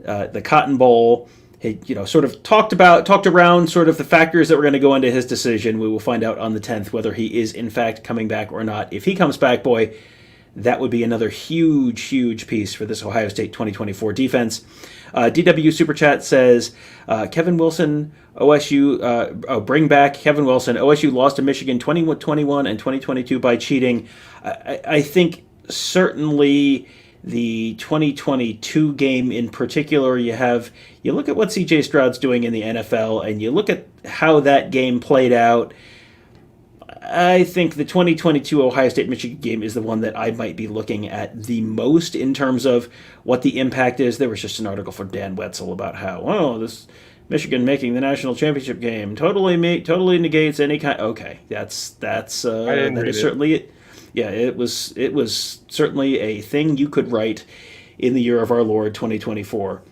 the Cotton Bowl. He sort of talked around sort of the factors that were going to go into his decision. We will find out on the 10th whether he is in fact coming back or not. If he comes back, boy, that would be another huge, huge piece for this Ohio State 2024 defense. DW Super Chat says, Kevin Wilson, OSU, bring back Kevin Wilson. OSU lost to Michigan 2021 and 2022 by cheating. I think certainly the 2022 game in particular, you look at what CJ Stroud's doing in the NFL and you look at how that game played out. I think the 2022 Ohio State-Michigan game is the one that I might be looking at the most in terms of what the impact is. There was just an article from Dan Wetzel about how, this Michigan making the national championship game totally negates any kind. Okay, that is certainly it. Yeah, it was certainly a thing you could write in the year of our Lord 2024.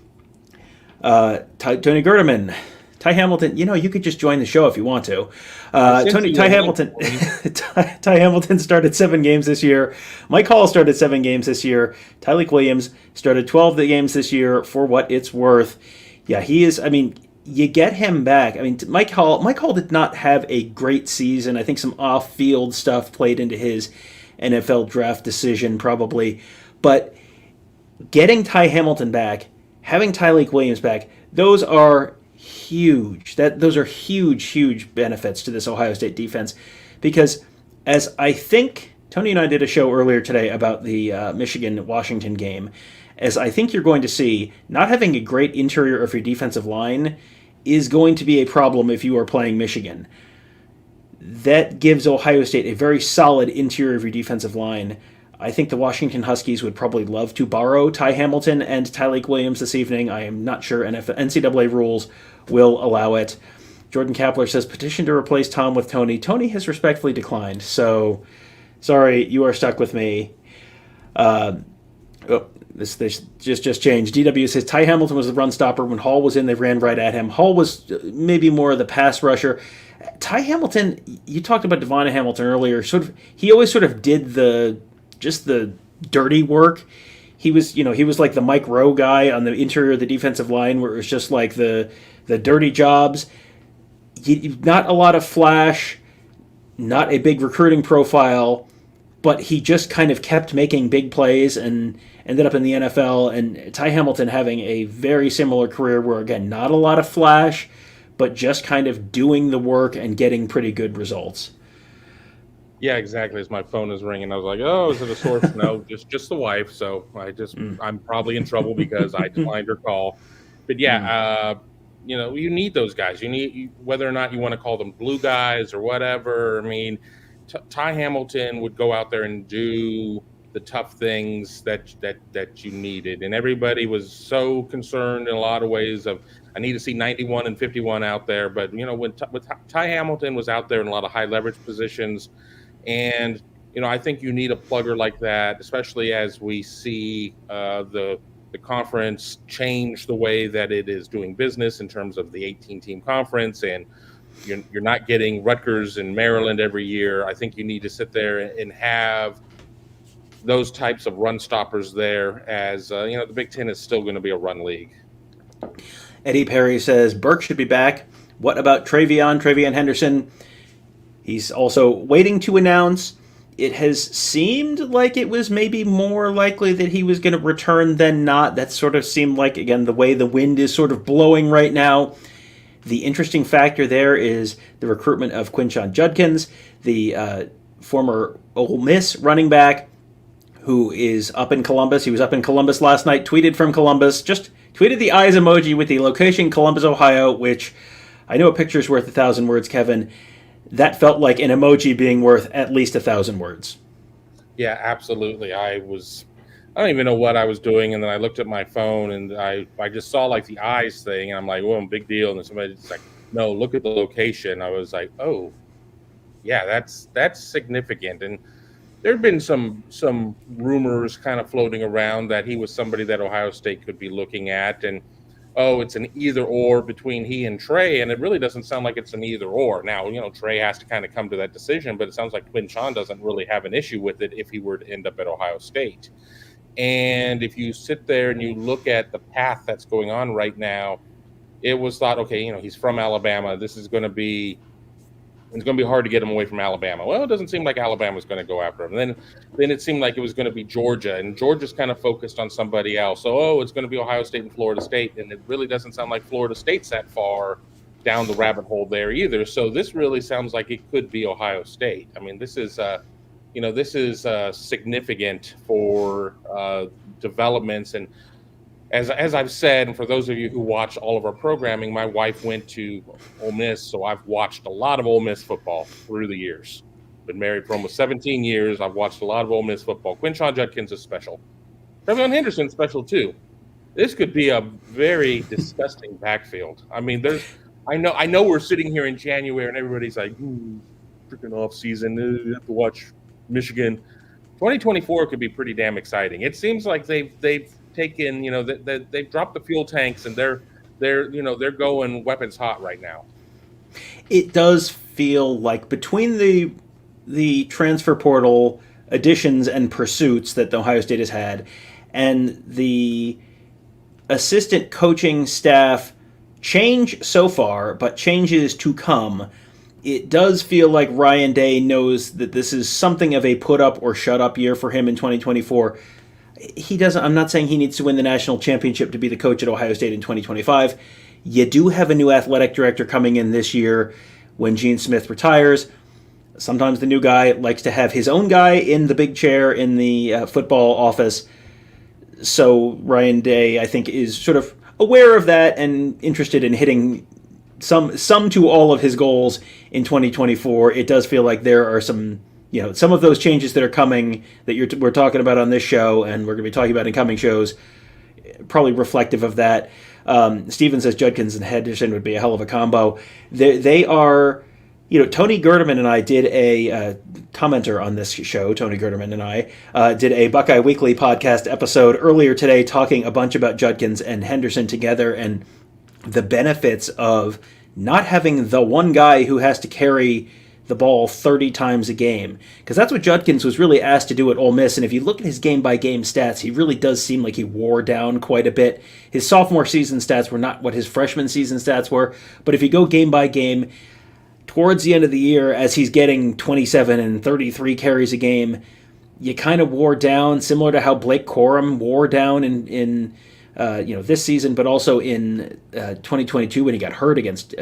Tony Gerdeman. Ty Hamilton, you could just join the show if you want to. Ty Hamilton started 7 games this year. Mike Hall started 7 games this year. Tyleik Williams started 12 games this year for what it's worth. Yeah, he is, you get him back. Mike Hall did not have a great season. I think some off-field stuff played into his NFL draft decision probably. But getting Ty Hamilton back, having Tyleik Williams back, those are huge. Those are huge benefits to this Ohio State defense because as I think Tony and I did a show earlier today about the Michigan-Washington game, as I think you're going to see, not having a great interior of your defensive line is going to be a problem if you are playing Michigan. That gives Ohio State a very solid interior of your defensive line. I think the Washington Huskies would probably love to borrow Ty Hamilton and Tyleik Williams this evening. I am not sure NCAA rules will allow it. Jordan Kapler says, petition to replace Tom with Tony. Tony has respectfully declined, so sorry, you are stuck with me. This just changed. DW says, Ty Hamilton was the run stopper. When Hall was in, they ran right at him. Hall was maybe more of the pass rusher. Ty Hamilton, you talked about Devon Hamilton earlier. He always sort of did the dirty work. He was like the Mike Rowe guy on the interior of the defensive line, where it was just like the dirty jobs. Not a lot of flash, not a big recruiting profile, but he just kind of kept making big plays and ended up in the NFL. And Ty Hamilton having a very similar career, where again, not a lot of flash, but just kind of doing the work and getting pretty good results. Yeah, exactly. As my phone is ringing, I was like, "Oh, is it a source?" No, just the wife. So I'm probably in trouble because I declined her call. But yeah, you need those guys. You need, whether or not you want to call them blue guys or whatever. Ty Hamilton would go out there and do the tough things that you needed, and everybody was so concerned in a lot of ways of, I need to see 91 and 51 out there. But when Ty Hamilton was out there in a lot of high leverage positions, and I think you need a plugger like that, especially as we see the conference change the way that it is doing business in terms of the 18-team conference, and you're not getting Rutgers and Maryland every year. I think you need to sit there and have those types of run stoppers there, as the Big Ten is still going to be a run league. Eddie Perry says Burke should be back. What about Travion Henderson? He's also waiting to announce. It has seemed like it was maybe more likely that he was going to return than not. That sort of seemed like, again, the way the wind is sort of blowing right now. The interesting factor there is the recruitment of Quinshon Judkins, the former Ole Miss running back, who is up in Columbus. He was up in Columbus last night, tweeted from Columbus, just tweeted the eyes emoji with the location Columbus, Ohio, which I know a picture's worth 1,000 words, Kevin. That felt like an emoji being worth at least 1,000 words. Yeah, absolutely. I don't even know what I was doing, and then I looked at my phone, and I just saw like the eyes thing, and I'm like, "Whoa, big deal!" And then somebody's like, "No, look at the location." I was like, "Oh, yeah, that's significant." And there'd been some rumors kind of floating around that he was somebody that Ohio State could be looking at, and it's an either or between he and Trey, and it really doesn't sound like it's an either or. Now, Trey has to kind of come to that decision, but it sounds like Quinshon doesn't really have an issue with it if he were to end up at Ohio State. And if you sit there and you look at the path that's going on right now, it was thought, okay, he's from Alabama. It's going to be hard to get him away from Alabama. Well, it doesn't seem like Alabama's going to go after him. Then it seemed like it was going to be Georgia, and Georgia's kind of focused on somebody else. So, it's going to be Ohio State and Florida State, and it really doesn't sound like Florida State's that far down the rabbit hole there either. So this really sounds like it could be Ohio State. I mean, this is significant for developments. And as I've said, and for those of you who watch all of our programming, my wife went to Ole Miss, so I've watched a lot of Ole Miss football through the years. Been married for almost 17 years. I've watched a lot of Ole Miss football. Quinshon Judkins is special. Travion Henderson's special too. This could be a very disgusting backfield. I mean, I know we're sitting here in January and everybody's like, freaking offseason. You have to watch Michigan. 2024 could be pretty damn exciting. It seems like they've taken, they've dropped the fuel tanks, and they're going weapons hot right now. It does feel like between the transfer portal additions and pursuits that the Ohio State has had, and the assistant coaching staff change so far, but changes to come, it does feel like Ryan Day knows that this is something of a put up or shut up year for him in 2024. I'm not saying he needs to win the national championship to be the coach at Ohio State in 2025. You do have a new athletic director coming in this year when Gene Smith retires. Sometimes the new guy likes to have his own guy in the big chair in the football office. So Ryan Day, I think, is sort of aware of that and interested in hitting some to all of his goals in 2024. It does feel like there are some of those changes that are coming that we're talking about on this show, and we're going to be talking about in coming shows, probably reflective of that. Steven says Judkins and Henderson would be a hell of a combo. They are, Tony Gerdeman and I did a commenter on this show. Tony Gerdeman and I did a Buckeye Weekly podcast episode earlier today talking a bunch about Judkins and Henderson together and the benefits of not having the one guy who has to carry the ball 30 times a game, because that's what Judkins was really asked to do at Ole Miss. And if you look at his game-by-game stats, he really does seem like he wore down quite a bit. His sophomore season stats were not what his freshman season stats were, but if you go game-by-game, towards the end of the year, as he's getting 27 and 33 carries a game, you kind of wore down, similar to how Blake Corum wore down in this season, but also in 2022 when he got hurt against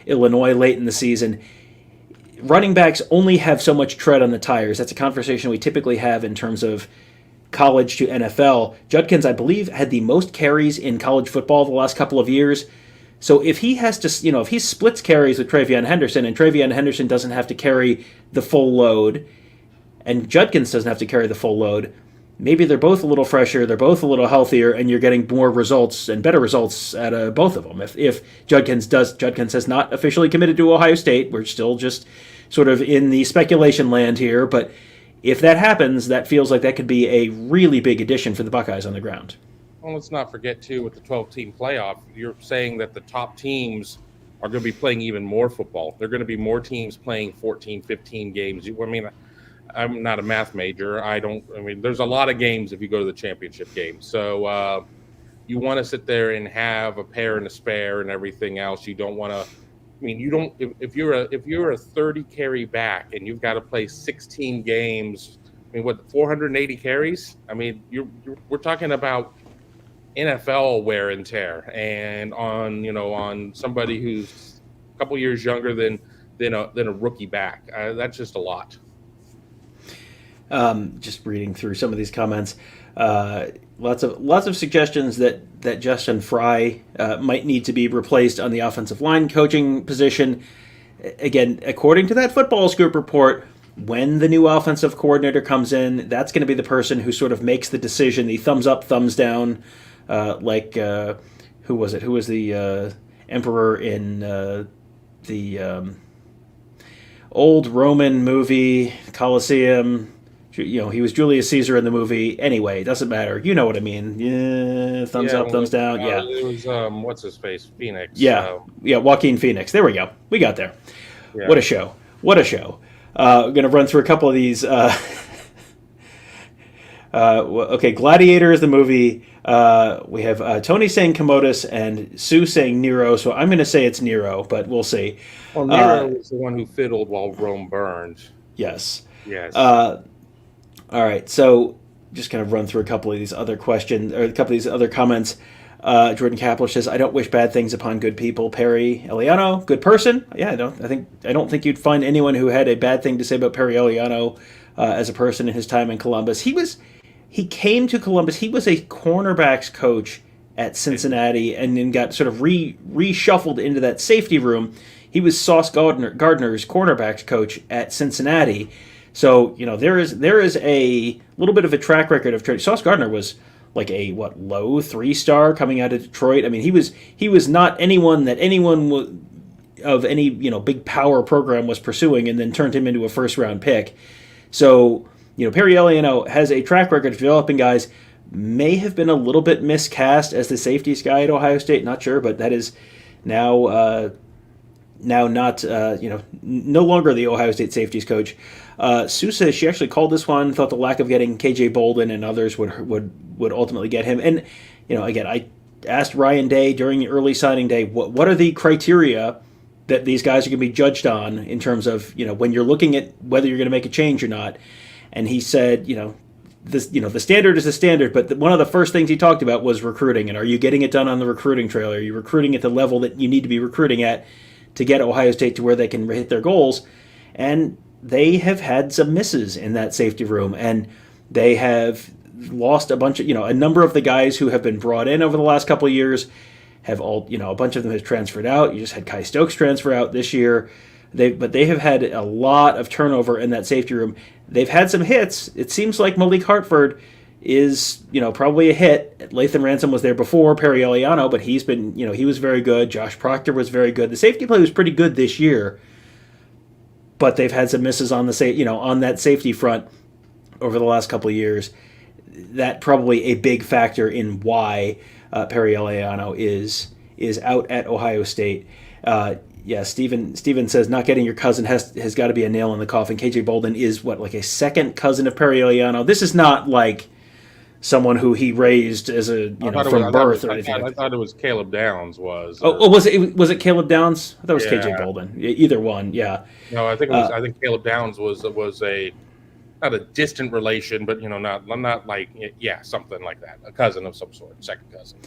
Illinois late in the season. Running backs only have so much tread on the tires. That's a conversation we typically have in terms of college to NFL. Judkins, I believe, had the most carries in college football the last couple of years. So if he has to, if he splits carries with Travion Henderson and Travion Henderson doesn't have to carry the full load and Judkins doesn't have to carry the full load, maybe they're both a little fresher, they're both a little healthier, and you're getting more results and better results out of both of them. If Judkins has not officially committed to Ohio State, we're still just sort of in the speculation land here, but if that happens, that feels like that could be a really big addition for the Buckeyes on the ground. Well, let's not forget, too, with the 12-team playoff, you're saying that the top teams are going to be playing even more football. There are going to be more teams playing 14, 15 games. I mean, I'm not a math major. There's a lot of games if you go to the championship game. So you want to sit there and have a pair and a spare and everything else. You don't want to. I mean, you don't. If you're a 30 carry back and you've got to play 16 games. I mean, what 480 carries? I mean, we're talking about NFL wear and tear, and on somebody who's a couple years younger than a rookie back. That's just a lot. Just reading through some of these comments, lots of suggestions that Justin Fry might need to be replaced on the offensive line coaching position. Again, according to that Football Scoop report, when the new offensive coordinator comes in, that's going to be the person who sort of makes the decision, the thumbs up, thumbs down. Who was it? Who was the emperor in the old Roman movie Colosseum? He was Julius Caesar in the movie. Anyway, it doesn't matter. You know what I mean? Yeah, thumbs up, thumbs down. Yeah, it was what's his face? Phoenix. Yeah, Joaquin Phoenix. There we go. We got there. Yeah. What a show! What a show! We're gonna run through a couple of these. Okay, Gladiator is the movie. We have Tony saying Commodus and Sue saying Nero, so I'm going to say it's Nero, but we'll see. Well, Nero was the one who fiddled while Rome burned. Yes. Yes. All right, so just kind of run through a couple of these other questions, or a couple of these other comments. Jordan Kapler says, "I don't wish bad things upon good people." Perry Eliano, good person. Yeah, I don't think you'd find anyone who had a bad thing to say about Perry Eliano as a person in his time in Columbus. He came to Columbus. He was a cornerbacks coach at Cincinnati and then got sort of reshuffled into that safety room. He was Sauce Gardner's cornerbacks coach at Cincinnati. So, there is a little bit of a track record of trade. Sauce Gardner was like a low 3-star coming out of Detroit. I mean, he was not anyone that anyone of any big power program was pursuing, and then turned him into a first-round pick. So, Perry Eliano has a track record of developing guys. May have been a little bit miscast as the safeties guy at Ohio State. Not sure, but that is now not no longer the Ohio State safeties coach. Sue says she actually called this one. Thought the lack of getting KJ Bolden and others would ultimately get him. And again, I asked Ryan Day during the early signing day, what are the criteria that these guys are going to be judged on in terms of when you're looking at whether you're going to make a change or not. And he said, the standard is the standard, but one of the first things he talked about was recruiting. And are you getting it done on the recruiting trail? Are you recruiting at the level that you need to be recruiting at to get Ohio State to where they can hit their goals? And they have had some misses in that safety room, and they have lost a bunch of, a number of the guys who have been brought in over the last couple of years have all, a bunch of them have transferred out. You just had Kai Stokes transfer out this year. But they have had a lot of turnover in that safety room. They've had some hits. It seems like Malik Hartford is, probably a hit. Lathan Ransom was there before Perry Eliano, but he's been, he was very good. Josh Proctor was very good. The safety play was pretty good this year, but they've had some misses on on that safety front over the last couple of years. That probably a big factor in why Perry Eliano is out at Ohio State. Yeah, Steven says not getting your cousin has got to be a nail in the coffin. KJ Bolden is like a second cousin of Perry Eliano. This is not like someone who he raised as from birth or anything. I thought it was Caleb Downs was. Was it Caleb Downs? I thought it was KJ Bolden. Either one, yeah. No, I think Caleb Downs was a not a distant relation, but not like something like that, a cousin of some sort, second cousin.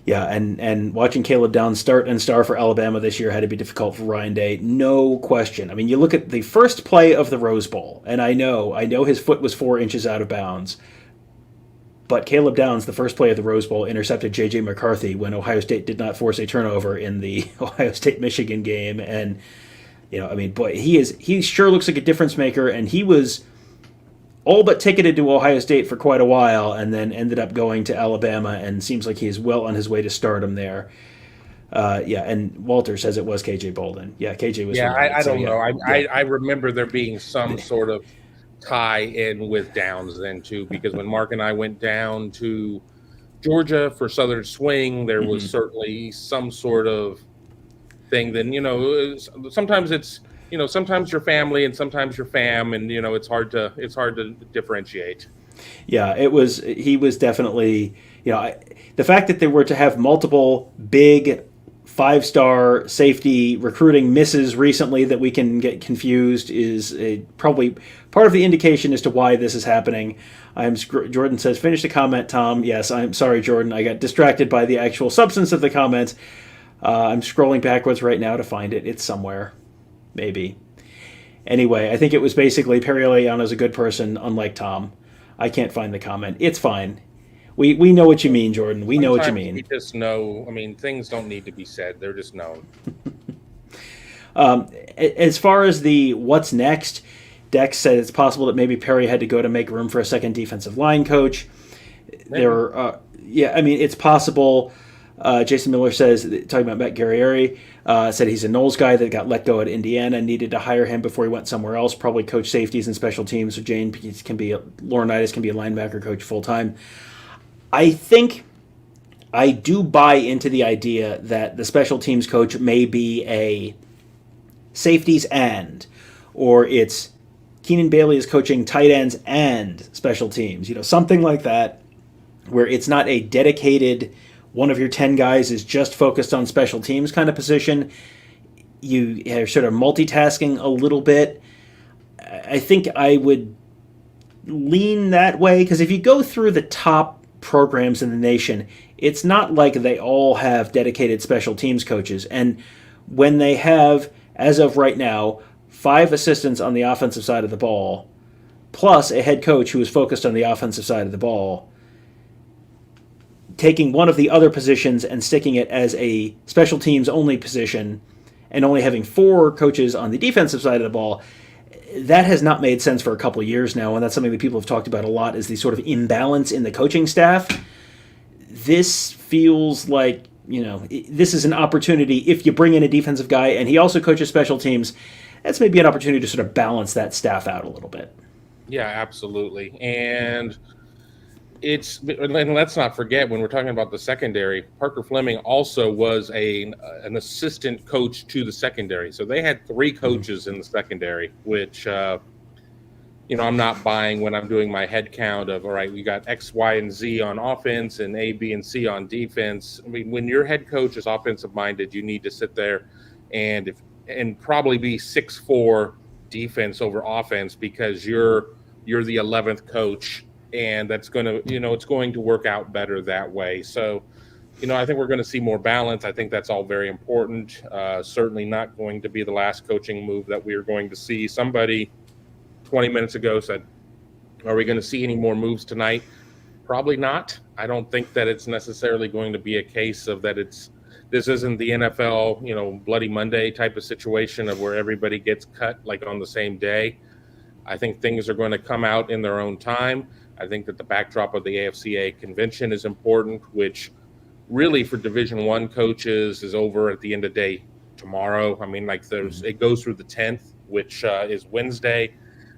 Yeah, and watching Caleb Downs start and star for Alabama this year had to be difficult for Ryan Day, no question. I mean, you look at the first play of the Rose Bowl, and I know his foot was 4 inches out of bounds, But Caleb Downs, the first play of the Rose Bowl, intercepted J.J. McCarthy when Ohio State did not force a turnover in the Ohio State-Michigan game. And, boy, he sure looks like a difference maker, and he was all but ticketed to Ohio State for quite a while and then ended up going to Alabama and seems like he's well on his way to stardom there. And Walter says it was KJ Bolden. Yeah, KJ was. Yeah, I don't know. I remember there being some sort of tie in with Downs then too, because when Mark and I went down to Georgia for Southern Swing, there was certainly some sort of thing. Then sometimes it's sometimes you're family and sometimes you're fam, and it's hard to differentiate. Yeah, he was definitely the fact that they were to have multiple big 5-star safety recruiting misses recently that we can get confused is probably part of the indication as to why this is happening. Jordan says, finish the comment, Tom. Yes, I'm sorry, Jordan. I got distracted by the actual substance of the comment. I'm scrolling backwards right now to find it. It's somewhere. Maybe. Anyway, I think it was basically Perry Eliano is a good person, unlike Tom. I can't find the comment. It's fine. We know what you mean, Jordan. We know what you mean. We just know. I mean, things don't need to be said. They're just known. As far as the what's next, Dex said it's possible that maybe Perry had to go to make room for a second defensive line coach. Maybe. It's possible. Jason Miller says, talking about Guerrieri, said he's a Knowles guy that got let go at Indiana, needed to hire him before he went somewhere else, probably coach safeties and special teams. So Laurinaitis can be a linebacker coach full time. I think I do buy into the idea that the special teams coach may be a safeties or it's Keenan Bailey is coaching tight ends and special teams, something like that, where it's not a dedicated one of your 10 guys is just focused on special teams kind of position. You are sort of multitasking a little bit. I think I would lean that way because if you go through the top programs in the nation, it's not like they all have dedicated special teams coaches. And when they have, as of right now, 5 assistants on the offensive side of the ball, plus a head coach who is focused on the offensive side of the ball, taking one of the other positions and sticking it as a special teams only position and only having 4 coaches on the defensive side of the ball, that has not made sense for a couple of years now, and that's something that people have talked about a lot, is the sort of imbalance in the coaching staff. This feels like, this is an opportunity. If you bring in a defensive guy and he also coaches special teams, that's maybe an opportunity to sort of balance that staff out a little bit. Yeah, absolutely. And let's not forget, when we're talking about the secondary, Parker Fleming also was an assistant coach to the secondary. So they had 3 coaches in the secondary, which, I'm not buying when I'm doing my head count of, all right, we got X, Y, and Z on offense and A, B, and C on defense. I mean, when your head coach is offensive minded, you need to sit there and probably be 6'4" defense over offense because you're the 11th coach. And that's going to, it's going to work out better that way. So, I think we're going to see more balance. I think that's all very important. Certainly not going to be the last coaching move that we are going to see. Somebody 20 minutes ago said, are we going to see any more moves tonight? Probably not. I don't think that it's necessarily going to be a case of that this isn't the NFL, Bloody Monday type of situation of where everybody gets cut like on the same day. I think things are going to come out in their own time. I think that the backdrop of the AFCA convention is important, which really for Division I coaches is over at the end of the day tomorrow. I mean, it goes through the 10th, which is Wednesday.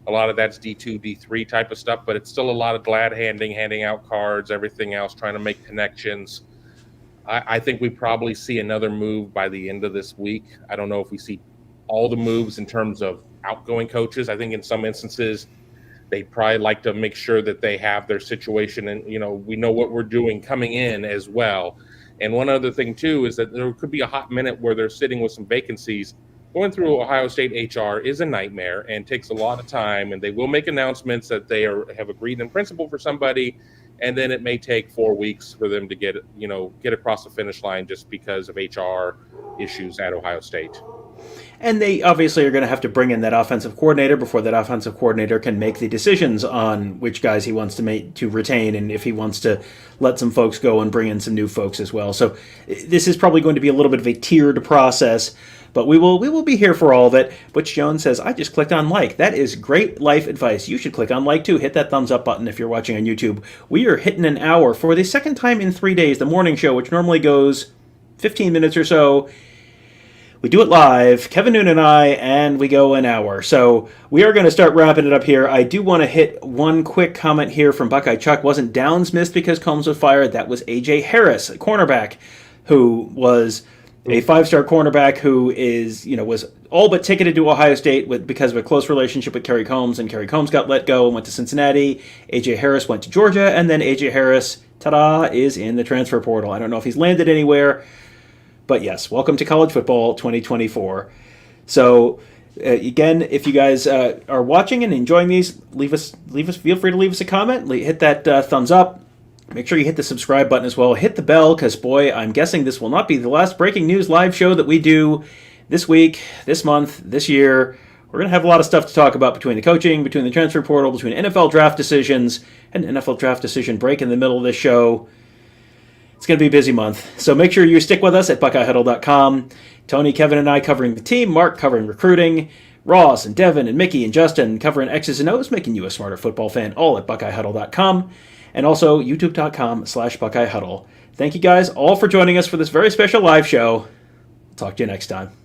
A lot of that's D2, D3 type of stuff, but it's still a lot of handing out cards, everything else, trying to make connections. I think we probably see another move by the end of this week. I don't know if we see all the moves in terms of outgoing coaches. I think in some instances, they probably like to make sure that they have their situation and, we know what we're doing coming in as well. And one other thing, too, is that there could be a hot minute where they're sitting with some vacancies. Going through Ohio State HR is a nightmare and takes a lot of time. And they will make announcements that they have agreed in principle for somebody. And then it may take 4 weeks for them to get across the finish line just because of HR issues at Ohio State. And they obviously are going to have to bring in that offensive coordinator before that offensive coordinator can make the decisions on which guys he wants to retain and if he wants to let some folks go and bring in some new folks as well. So this is probably going to be a little bit of a tiered process, but we will be here for all of it. Butch Jones says, I just clicked on like. That is great life advice. You should click on like too. Hit that thumbs up button if you're watching on YouTube. We are hitting an hour for the second time in 3 days. The morning show, which normally goes 15 minutes or so, we do it live, Kevin Noon and I, and we go an hour. So we are going to start wrapping it up here. I do want to hit one quick comment here from Buckeye Chuck. Wasn't Downs missed because Combs was fired? That was A.J. Harris, a cornerback, who was a five-star cornerback who was all but ticketed to Ohio State because of a close relationship with Kerry Combs, and Kerry Combs got let go and went to Cincinnati. A.J. Harris went to Georgia, and then A.J. Harris, ta-da, is in the transfer portal. I don't know if he's landed anywhere. But yes, welcome to college football 2024. So again, if you guys are watching and enjoying these, feel free to leave us a comment. Hit that thumbs up. Make sure you hit the subscribe button as well. Hit the bell, because boy, I'm guessing this will not be the last breaking news live show that we do this week, this month, this year. We're going to have a lot of stuff to talk about between the coaching, between the transfer portal, between NFL draft decisions, and NFL draft decision break in the middle of this show. It's going to be a busy month, so make sure you stick with us at BuckeyeHuddle.com. Tony, Kevin, and I covering the team, Mark covering recruiting, Ross and Devin and Mickey and Justin covering X's and O's, making you a smarter football fan, all at BuckeyeHuddle.com, and also YouTube.com/BuckeyeHuddle. Thank you guys all for joining us for this very special live show. Talk to you next time.